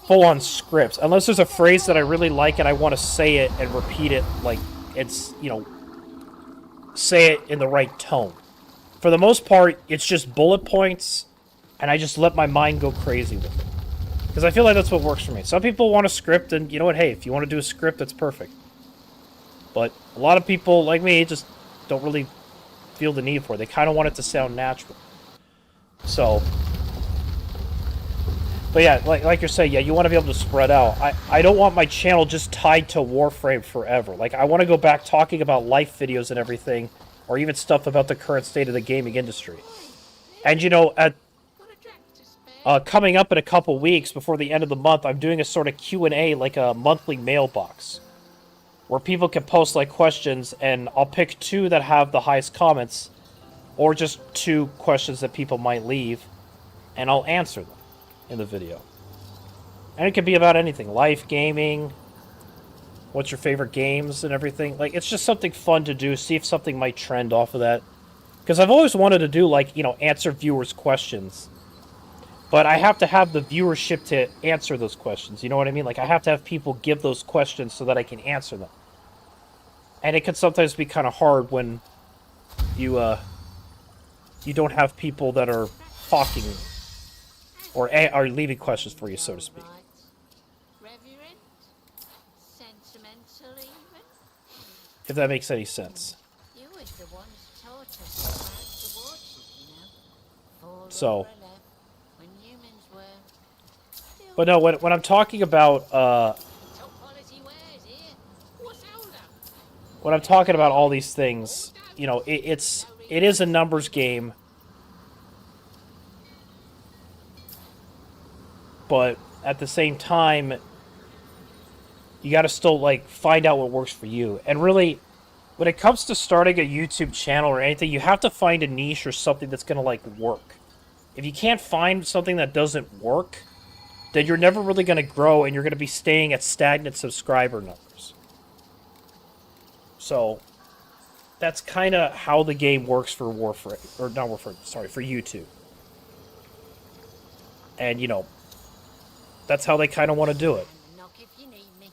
full-on scripts. Unless there's a phrase that I really like and I want to say it and repeat it it's, say it in the right tone. For the most part, it's just bullet points, and I just let my mind go crazy with it. Because I feel like that's what works for me. Some people want a script, and you know what? Hey, if you want to do a script, that's perfect. But a lot of people, like me, just don't really feel the need for it. They kind of want it to sound natural. So... But yeah, like you're saying, yeah, you want to be able to spread out. I don't want my channel just tied to Warframe forever. I want to go back talking about life videos and everything, or even stuff about the current state of the gaming industry. And coming up in a couple weeks, before the end of the month, I'm doing a sort of Q&A, a monthly mailbox, where people can post questions, and I'll pick 2 that have the highest comments, or just 2 questions that people might leave, and I'll answer them in the video. And it could be about anything. Life, gaming, what's your favorite games and everything. It's just something fun to do, see if something might trend off of that. Because I've always wanted to do, answer viewers' questions. But I have to have the viewership to answer those questions. You know what I mean? I have to have people give those questions so that I can answer them. And it can sometimes be kind of hard when you don't have people that are talking or are leaving questions for you, so to speak. Reverent? Sentimental even? If that makes any sense. You was the ones taught us about the worship, you know. So. Left when humans were still But no, when I'm talking about top quality wares here. What's older? when I'm talking about all these things, you know, it is a numbers game. But at the same time, you got to still like find out what works for you. And really, when it comes to starting a YouTube channel or anything, you have to find a niche or something that's going to like work. If you can't find something that doesn't work, then you're never really going to grow and you're going to be staying at stagnant subscriber numbers. So that's kind of how the game works for Warframe, or not Warframe, sorry, for YouTube. And you know, that's how they kind of want to do it. Knock if you need me. You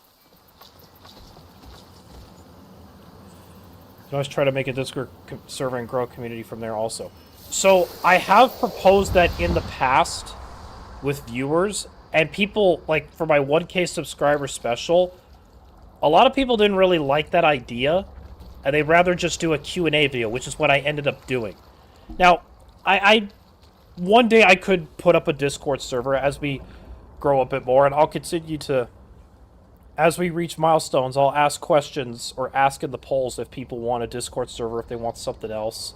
can always try to make a Discord server and grow a community from there also. So I have proposed that in the past with viewers, and people, like for my 1K subscriber special, a lot of people didn't really like that idea, and they'd rather just do a Q&A video, which is what I ended up doing. Now, I one day I could put up a Discord server as we grow a bit more, and I'll continue to, as we reach milestones, I'll ask questions or ask in the polls if people want a Discord server, if they want something else.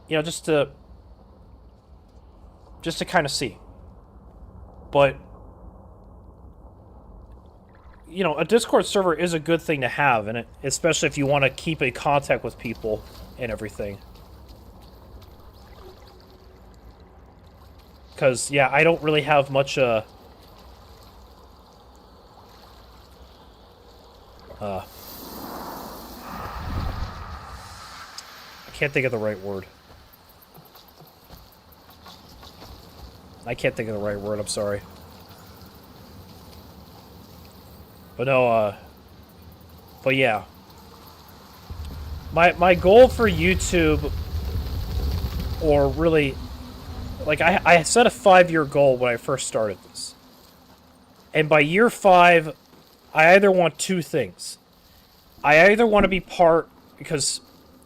You know, just to kind of see. But, you know, a Discord server is a good thing to have, and especially if you want to keep in contact with people and everything. Because, yeah, I don't really have much, I can't think of the right word. I'm sorry. But no, but yeah. My goal for YouTube, or really, like, I set a 5-year goal when I first started this. And by year 5, I either want two things. I either want to be part, because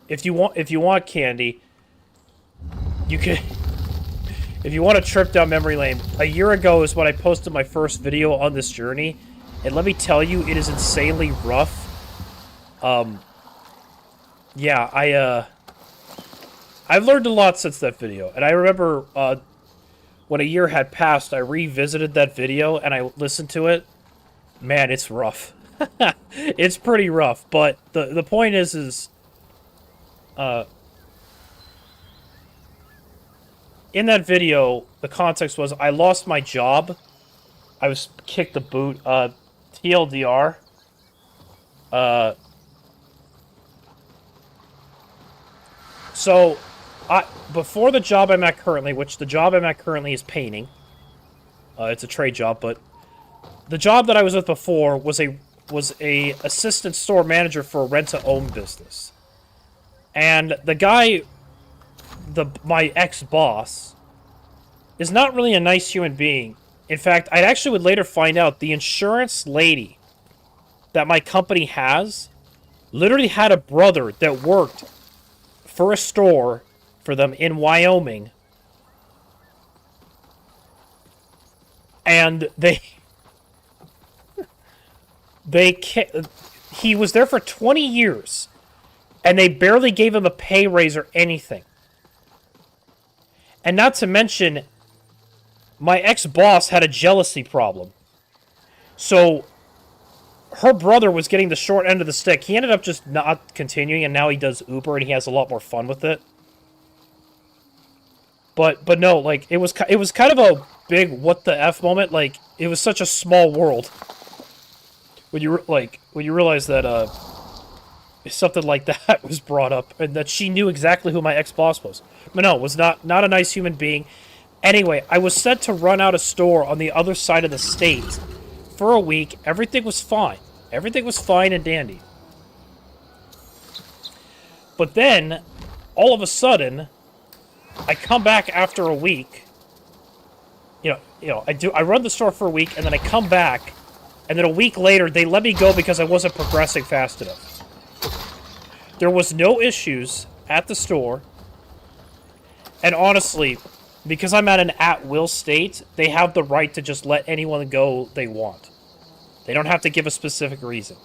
if you want candy, you can. If you want a trip down memory lane, a year ago is when I posted my first video on this journey, and let me tell you, it is insanely rough. Yeah, I've learned a lot since that video, and I remember when a year had passed, I revisited that video and I listened to it. Man, it's rough. It's pretty rough, but the point is in that video, the context was I lost my job. I was kicked the boot. TLDR. So, before the job I'm at currently, which the job I'm at currently is painting. It's a trade job, but the job that I was with before was a assistant store manager for a rent-to-own business. And the guy, my ex-boss, is not really a nice human being. In fact, I actually would later find out the insurance lady that my company has literally had a brother that worked for a store for them in Wyoming. And he was there for 20 years, and they barely gave him a pay raise or anything. And not to mention, my ex-boss had a jealousy problem. So, her brother was getting the short end of the stick. He ended up just not continuing, and now he does Uber, and he has a lot more fun with it. But no, like, it was kind of a big what the F moment. Like, it was such a small world. When you realize that, something like that was brought up, and that she knew exactly who my ex-boss was. But no, was not a nice human being. Anyway, I was sent to run out a store on the other side of the state for a week. Everything was fine. Everything was fine and dandy. But then, all of a sudden, I come back after a week. I run the store for a week, and then I come back, and then a week later, they let me go because I wasn't progressing fast enough. There was no issues at the store, and honestly, because I'm at an at-will state, they have the right to just let anyone go they want. They don't have to give a specific reason.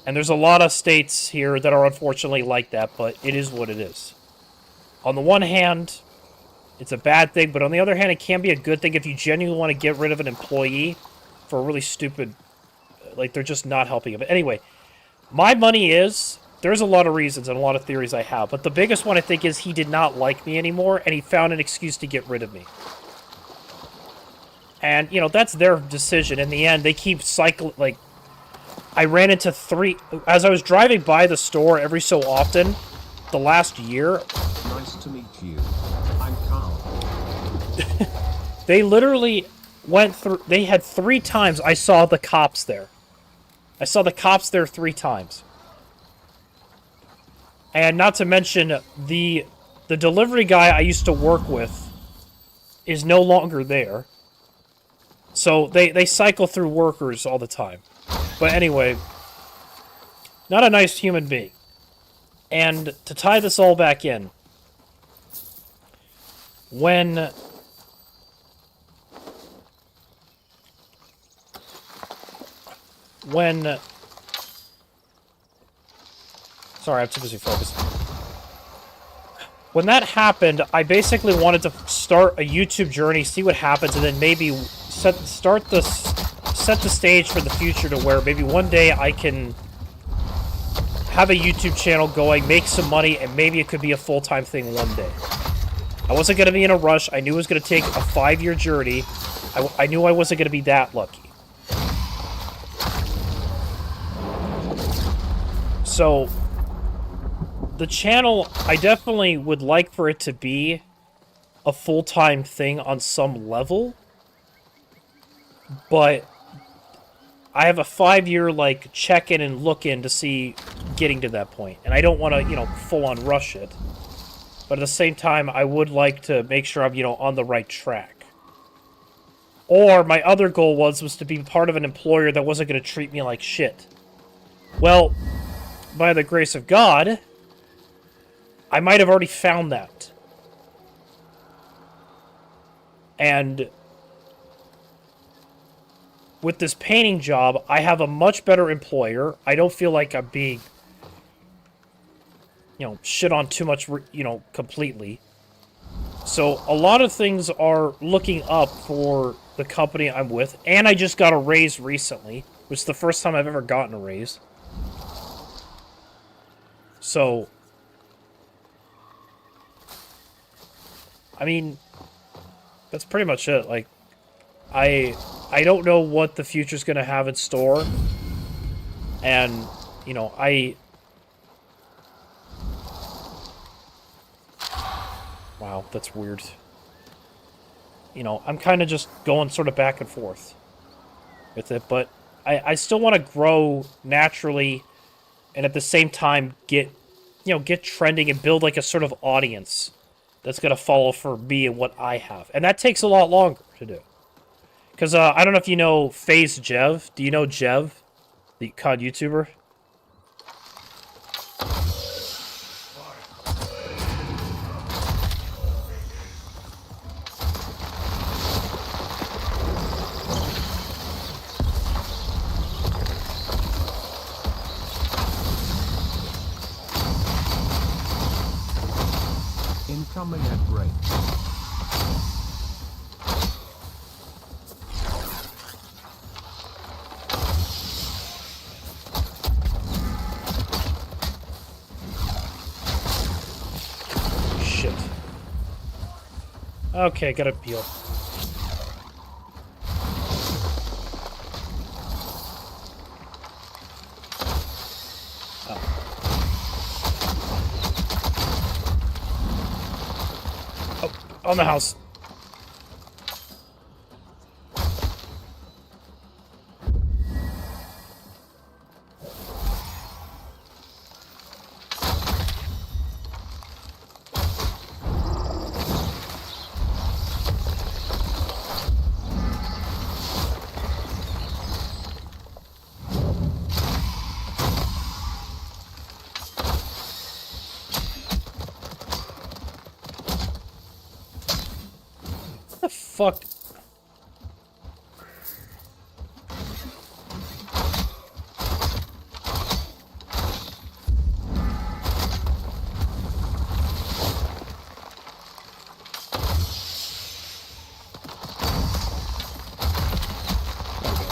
And there's a lot of states here that are unfortunately like that, but it is what it is. On the one hand, it's a bad thing, but on the other hand, it can be a good thing if you genuinely want to get rid of an employee for a really stupid... Like, they're just not helping him. But anyway, my money is... There's a lot of reasons and a lot of theories I have, but the biggest one I think is he did not like me anymore, and he found an excuse to get rid of me. And, that's their decision. In the end, they keep cycling... Like, I ran into 3... As I was driving by the store every so often, the last year... Nice to meet you. I'm Carl. They literally went through... They had 3 times I saw the cops there. I saw the cops there 3 times. And not to mention, the delivery guy I used to work with is no longer there. So they cycle through workers all the time. But anyway, not a nice human being. And to tie this all back in, when... Sorry, I'm too busy focused. When that happened, I basically wanted to start a YouTube journey, see what happens, and then maybe set the stage for the future to where maybe one day I can have a YouTube channel going, make some money, and maybe it could be a full-time thing one day. I wasn't going to be in a rush. I knew it was going to take a 5-year journey. I knew I wasn't going to be that lucky. So... The channel, I definitely would like for it to be a full-time thing on some level. But I have a 5-year, like, check-in and look-in to see getting to that point. And I don't want to, full-on rush it. But at the same time, I would like to make sure I'm, on the right track. Or my other goal was to be part of an employer that wasn't going to treat me like shit. Well, by the grace of God... I might have already found that. And with this painting job, I have a much better employer. I don't feel like I'm being, shit on too much, completely. So a lot of things are looking up for the company I'm with. And I just got a raise recently, which is the first time I've ever gotten a raise. So... I mean, that's pretty much it. Like, I don't know what the future's gonna have in store. And, Wow, that's weird. I'm kind of just going sort of back and forth with it. But I still want to grow naturally and at the same time get trending and build, like, a sort of audience that's going to follow for me and what I have. And that takes a lot longer to do. Because, I don't know if you know FaZe Jev. Do you know Jev? The COD YouTuber? Incoming at break. Shit. Okay, gotta heal. On the house. the fuck?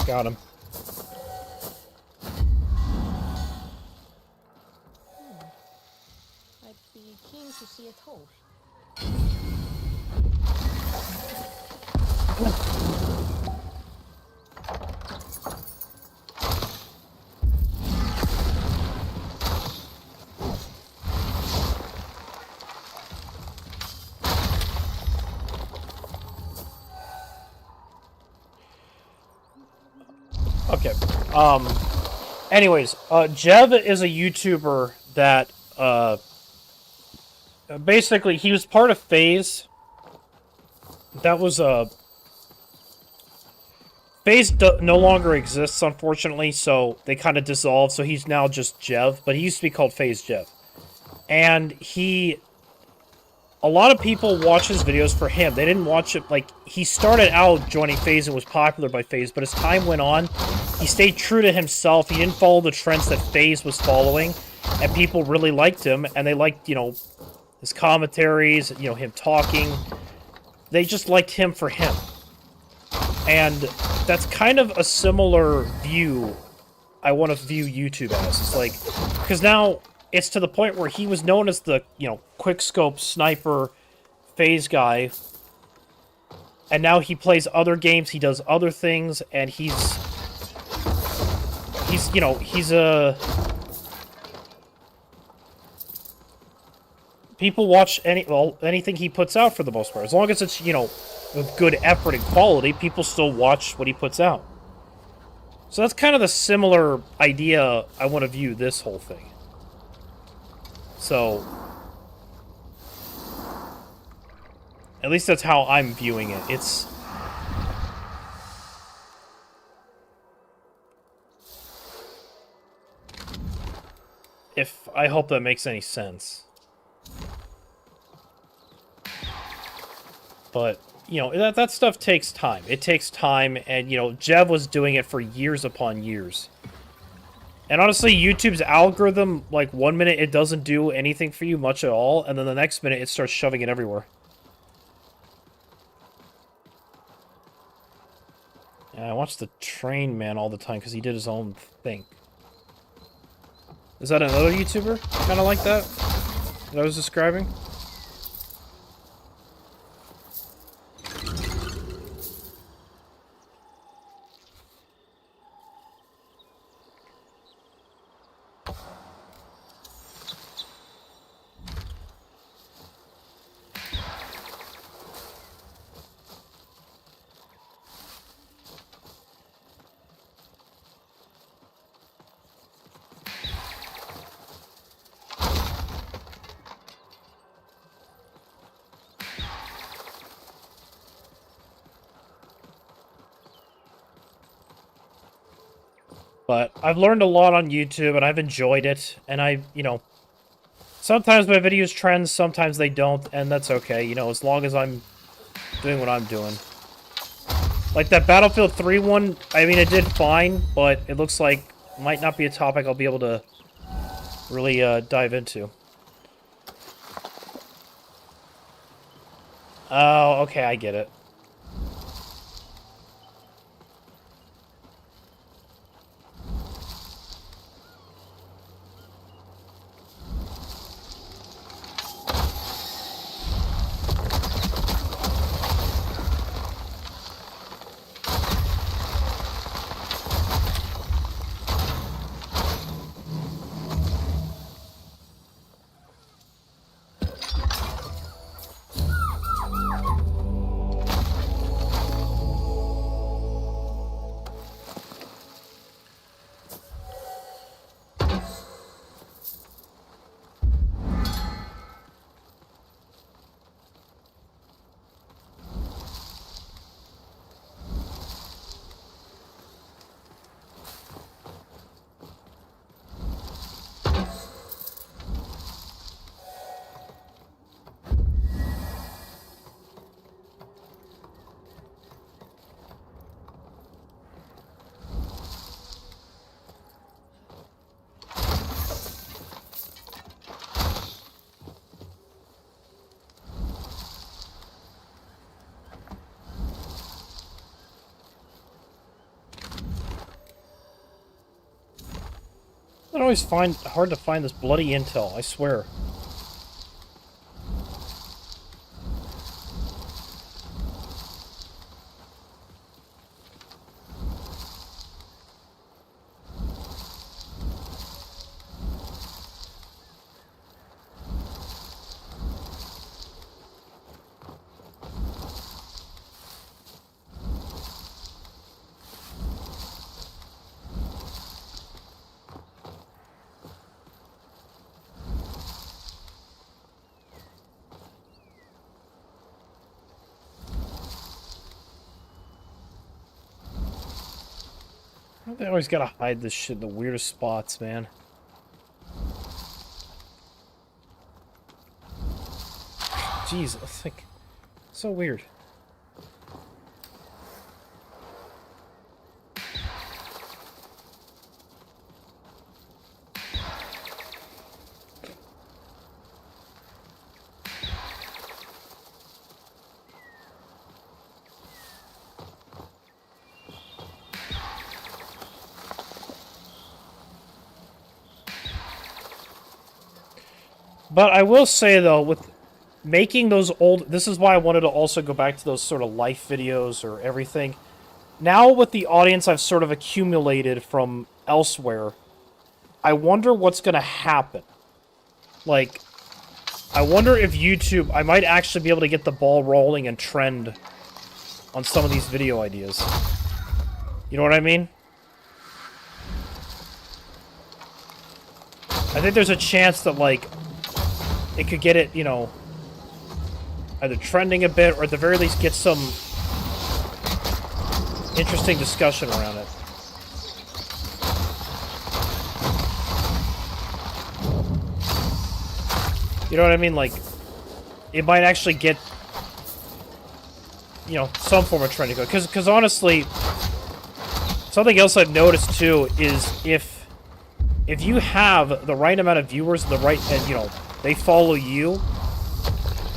Got him. I'd be keen to see it whole. Okay. Anyways, Jev is a YouTuber that, basically, he was part of FaZe. That was, FaZe no longer exists, unfortunately, so they kind of dissolved, so he's now just Jev, but he used to be called FaZe Jev. And a lot of people watch his videos for him. They didn't watch it, like, he started out joining FaZe and was popular by FaZe, but as time went on, he stayed true to himself. He didn't follow the trends that FaZe was following, and people really liked him, and they liked, you know, his commentaries, you know, him talking. They just liked him for him. And that's kind of a similar view I want to view YouTube as. It's like, because now it's to the point where he was known as the, you know, quickscope sniper FaZe guy, and now he plays other games, he does other things, and he's you know, he's a... People watch anything he puts out for the most part. As long as it's, you know, with good effort and quality, people still watch what he puts out. So that's kind of the similar idea I want to view this whole thing. So, at least that's how I'm viewing it. It's... I hope that makes any sense. But, you know, that stuff takes time. It takes time, and, you know, Jev was doing it for years upon years. And honestly, YouTube's algorithm, like, 1 minute it doesn't do anything for you much at all, and then the next minute it starts shoving it everywhere. Yeah, I watch the Train Man all the time because he did his own thing. Is that another YouTuber kind of like that I was describing? But I've learned a lot on YouTube, and I've enjoyed it, and you know, sometimes my videos trend, sometimes they don't, and that's okay, you know, as long as I'm doing what I'm doing. Like that Battlefield 3 one, I mean, it did fine, but it looks like might not be a topic I'll be able to really dive into. Oh, okay, I get it. always find hard to find this bloody intel, I swear. They always gotta hide this shit in the weirdest spots, man. Jeez, it's like so weird. But I will say, though, with making those old... This is why I wanted to also go back to those sort of life videos or everything. Now, with the audience I've sort of accumulated from elsewhere, I wonder what's going to happen. Like, I wonder if YouTube... I might actually be able to get the ball rolling and trend on some of these video ideas. You know what I mean? I think there's a chance that, like... It could get it, you know, either trending a bit, or at the very least get some interesting discussion around it. You know what I mean? Like, it might actually get, you know, some form of trending. Because honestly, something else I've noticed too is if you have the right amount of viewers, and you know, they follow you,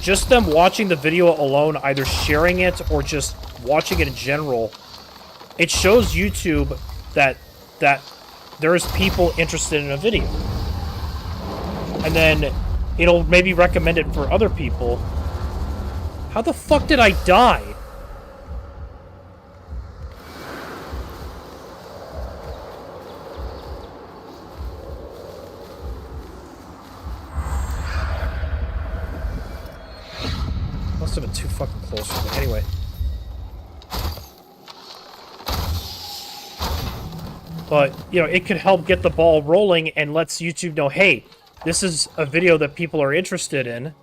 just them watching the video alone, either sharing it or just watching it in general, it shows YouTube that there's people interested in a video. And then it'll maybe recommend it for other people. How the fuck did I die? Must have been too fucking close for me. Anyway. But, you know, it could help get the ball rolling and lets YouTube know, hey, this is a video that people are interested in.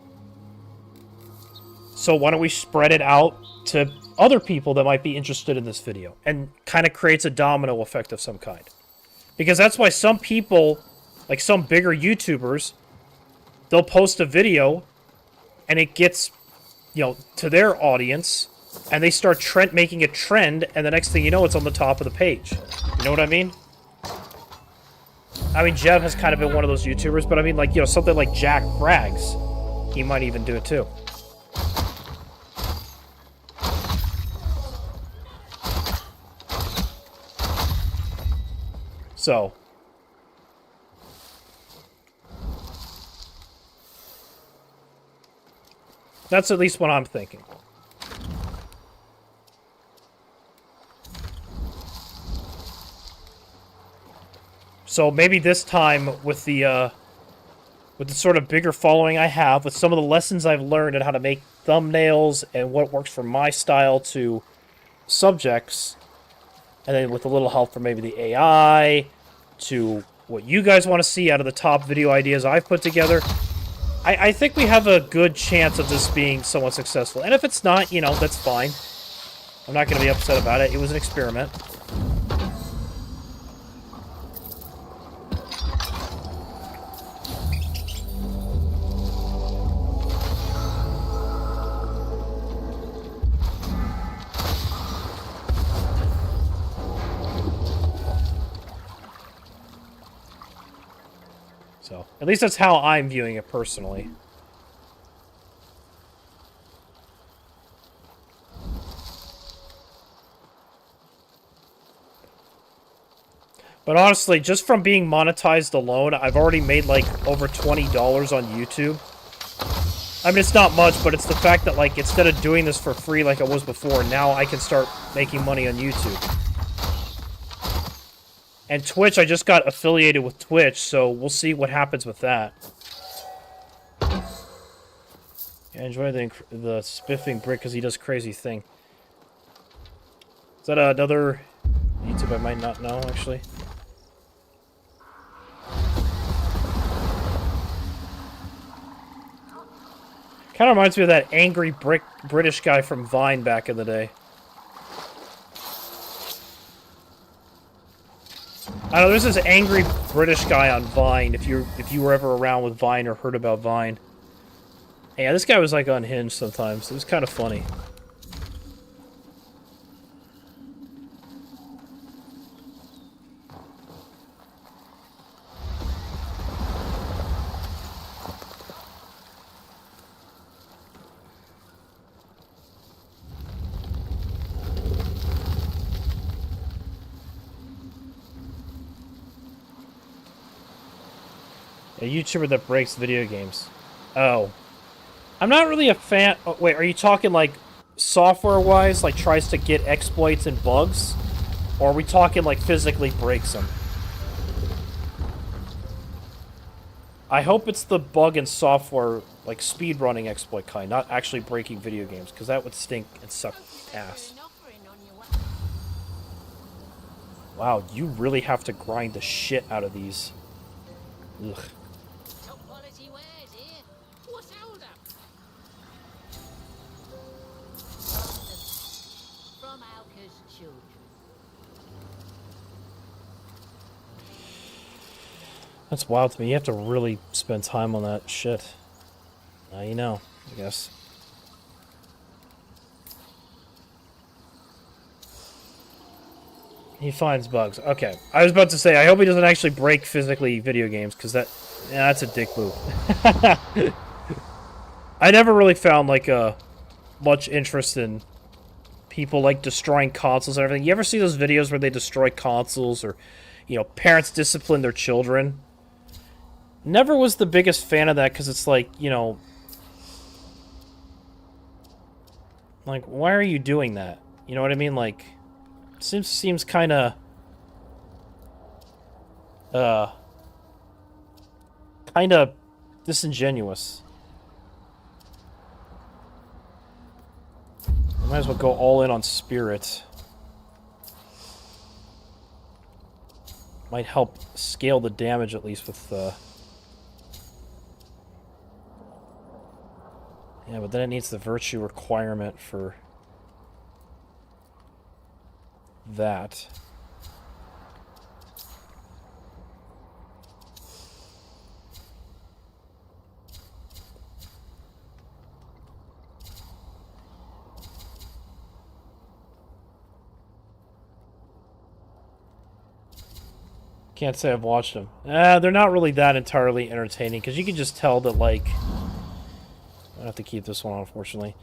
So why don't we spread it out to other people that might be interested in this video? And kind of creates a domino effect of some kind. Because that's why some people, like some bigger YouTubers, they'll post a video and it gets, you know, to their audience, and they start making a trend, and the next thing you know, it's on the top of the page. You know what I mean? I mean, Jeff has kind of been one of those YouTubers, but I mean, like, you know, something like Jack Frags, he might even do it too. So... that's at least what I'm thinking. So maybe this time with the sort of bigger following I have, with some of the lessons I've learned on how to make thumbnails and what works for my style to subjects, and then with a little help from maybe the AI to what you guys want to see out of the top video ideas I've put together, I think we have a good chance of this being somewhat successful. And if it's not, you know, that's fine. I'm not going to be upset about it. It was an experiment. So, at least that's how I'm viewing it personally. But honestly, just from being monetized alone, I've already made like over $20 on YouTube. I mean, it's not much, but it's the fact that like instead of doing this for free like I was before, now I can start making money on YouTube. And Twitch, I just got affiliated with Twitch, so we'll see what happens with that. I enjoy the spiffing brick because he does crazy thing. Is that another YouTube I might not know, actually? Kind of reminds me of that angry British guy from Vine back in the day. I know there's this angry British guy on Vine. If you were ever around with Vine or heard about Vine, yeah, this guy was like unhinged sometimes. It was kind of funny. A YouTuber that breaks video games. Oh. I'm not really a fan... Oh, wait, are you talking, like, software-wise? Like, tries to get exploits and bugs? Or are we talking, like, physically breaks them? I hope it's the bug and software, like, speedrunning exploit kind, not actually breaking video games, because that would stink and suck ass. Wow, you really have to grind the shit out of these. Ugh. That's wild to me. You have to really spend time on that shit. Now you know, I guess. He finds bugs. Okay. I was about to say, I hope he doesn't actually break physically video games, because that's a dick move. I never really found, like, much interest in people, like, destroying consoles and everything. You ever see those videos where they destroy consoles, or, you know, parents discipline their children? Never was the biggest fan of that, because it's like, you know... Like, why are you doing that? You know what I mean? Like... Seems kind of disingenuous. I might as well go all in on spirit. Might help scale the damage at least with yeah, but then it needs the virtue requirement for that. Can't say I've watched them. They're not really that entirely entertaining, because you can just tell that, like... I have to keep this one, unfortunately.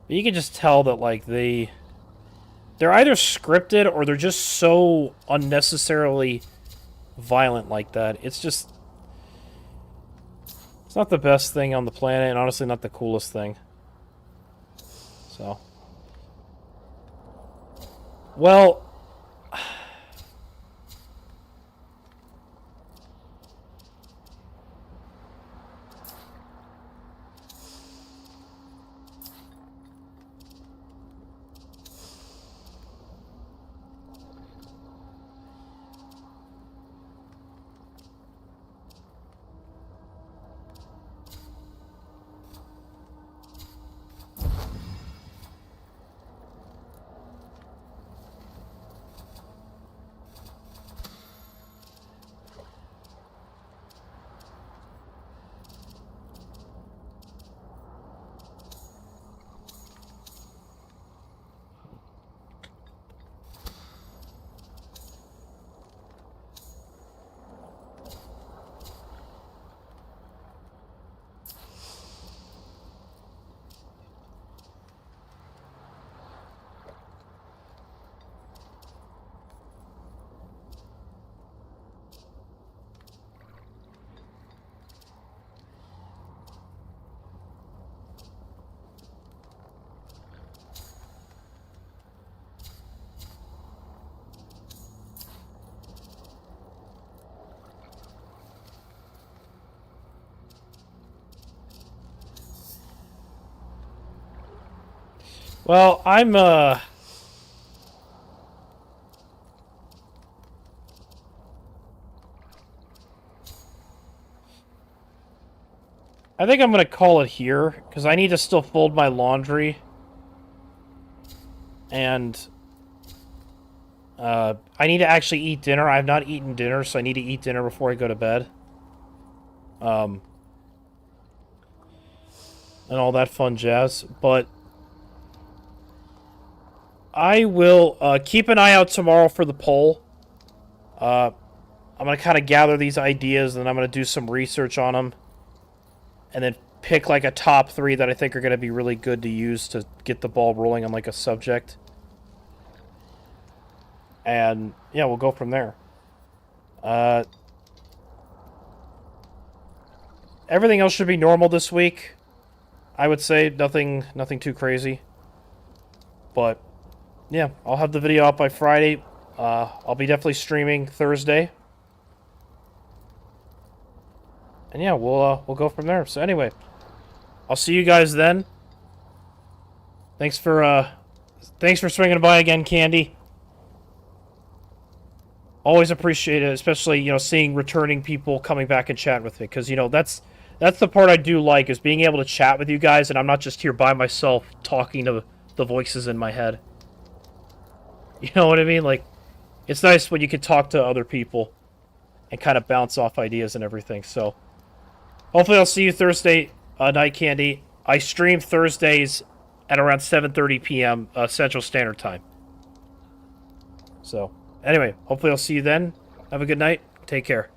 But you can just tell that, like, they're either scripted or they're just so unnecessarily violent like that. It's just... It's not the best thing on the planet, and honestly not the coolest thing. So... Well... Well, I think I'm gonna call it here, because I need to still fold my laundry. And I need to actually eat dinner. I have not eaten dinner, so I need to eat dinner before I go to bed. And all that fun jazz. But I will keep an eye out tomorrow for the poll. I'm going to kind of gather these ideas, and I'm going to do some research on them. And then pick like a top 3 that I think are going to be really good to use to get the ball rolling on like a subject. And yeah, we'll go from there. Everything else should be normal this week. I would say nothing too crazy. But yeah, I'll have the video up by Friday. I'll be definitely streaming Thursday. And yeah, we'll go from there. So anyway, I'll see you guys then. Thanks for swinging by again, Candy. Always appreciate it, especially, you know, seeing returning people coming back and chat with me, because, you know, that's the part I do like, is being able to chat with you guys, and I'm not just here by myself talking to the voices in my head. You know what I mean? Like, it's nice when you can talk to other people and kind of bounce off ideas and everything. So hopefully I'll see you Thursday night, Candy. I stream Thursdays at around 7:30 p.m. Central Standard Time. So anyway, hopefully I'll see you then. Have a good night. Take care.